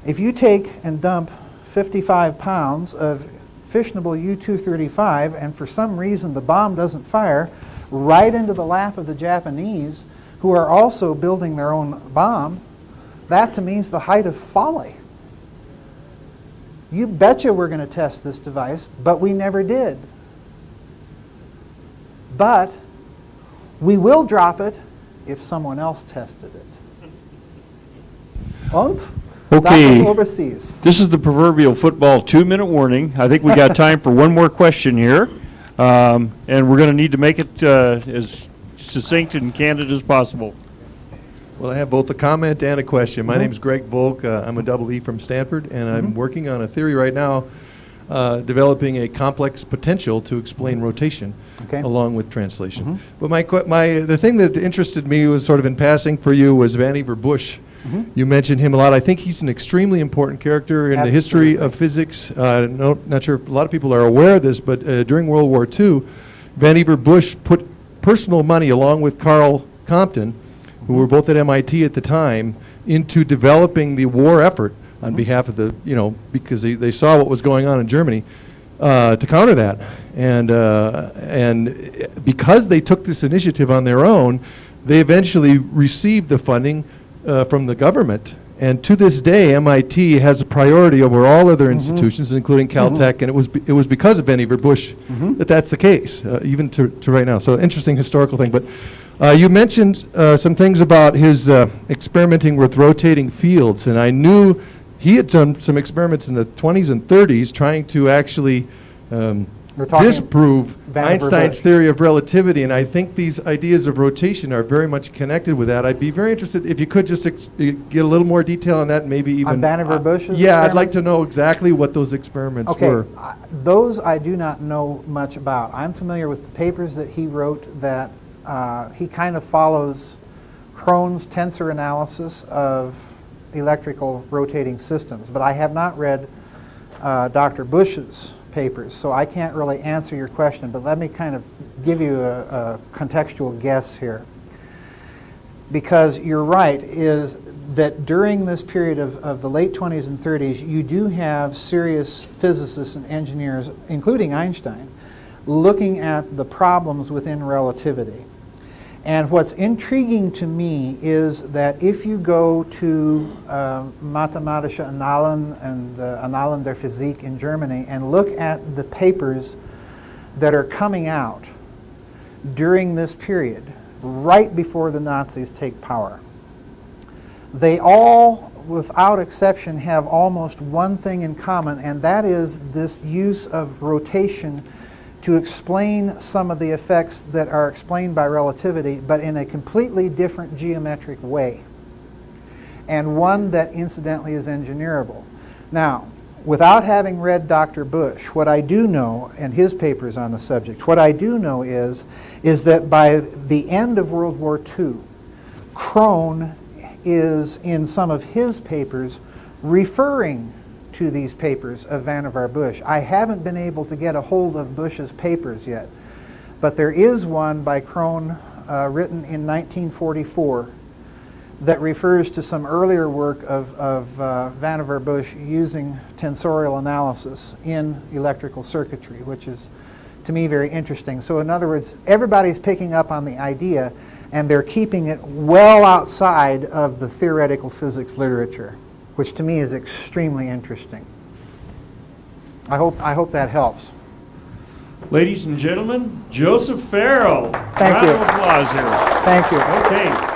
if you take and dump 55 pounds of fissionable U-235 and for some reason the bomb doesn't fire right into the lap of the Japanese, who are also building their own bomb, that to me is the height of folly. You betcha we're going to test this device, but we never did. But we will drop it if someone else tested it. And that was overseas. This is the proverbial football 2-minute warning. I think we got time for one more question here. And we're going to need to make it as succinct and candid as possible. Well, I have both a comment and a question. My name's Greg Volk. I'm a double E from Stanford, and I'm working on a theory right now developing a complex potential to explain rotation along with translation. But the thing that interested me was sort of in passing for you was Vannevar Bush. You mentioned him a lot. I think he's an extremely important character in the history of physics. Not sure if a lot of people are aware of this, but during World War II, Vannevar Bush put personal money along with Carl Compton, who were both at MIT at the time, into developing the war effort on behalf of the, because they saw what was going on in Germany, to counter that. And because they took this initiative on their own, they eventually received the funding from the government. And to this day, MIT has a priority over all other institutions, including Caltech, and it was because of Vannevar Bush that that's the case, even to right now. So interesting historical thing. But you mentioned some things about his experimenting with rotating fields, and I knew he had done some experiments in the 20s and 30s trying to actually We're talking disprove Vannevar Einstein's Bush. theory of relativity, and I think these ideas of rotation are very much connected with that. I'd be very interested if you could just get a little more detail on that, and maybe even On Vannevar Bush's yeah, I'd like experiments? to know exactly what those experiments Okay, were. those I do not know much about. I'm familiar with the papers that he wrote that he kind of follows Crone's tensor analysis of electrical rotating systems, but I have not read Dr. Bush's papers, so I can't really answer your question, but let me kind of give you a contextual guess here. Because you're right, is that during this period of the late 20s and 30s, you do have serious physicists and engineers, including Einstein, looking at the problems within relativity. And what's intriguing to me is that if you go to Mathematische Annalen and the Annalen der Physik in Germany and look at the papers that are coming out during this period, right before the Nazis take power, they all, without exception, have almost one thing in common, and that is this use of rotation to explain some of the effects that are explained by relativity, but in a completely different geometric way, and one that incidentally is engineerable. Now, without having read Dr. Bush, what I do know, and his papers on the subject, what I do know is that by the end of World War II, Crone is, in some of his papers, referring to these papers of Vannevar Bush. I haven't been able to get a hold of Bush's papers yet, but there is one by Crone written in 1944 that refers to some earlier work of Vannevar Bush using tensorial analysis in electrical circuitry, which is, to me, very interesting. So in other words, everybody's picking up on the idea, and they're keeping it well outside of the theoretical physics literature, which to me is extremely interesting. I hope that helps. Ladies and gentlemen, Joseph Farrell. Thank you. Round of applause here. Thank you. Okay.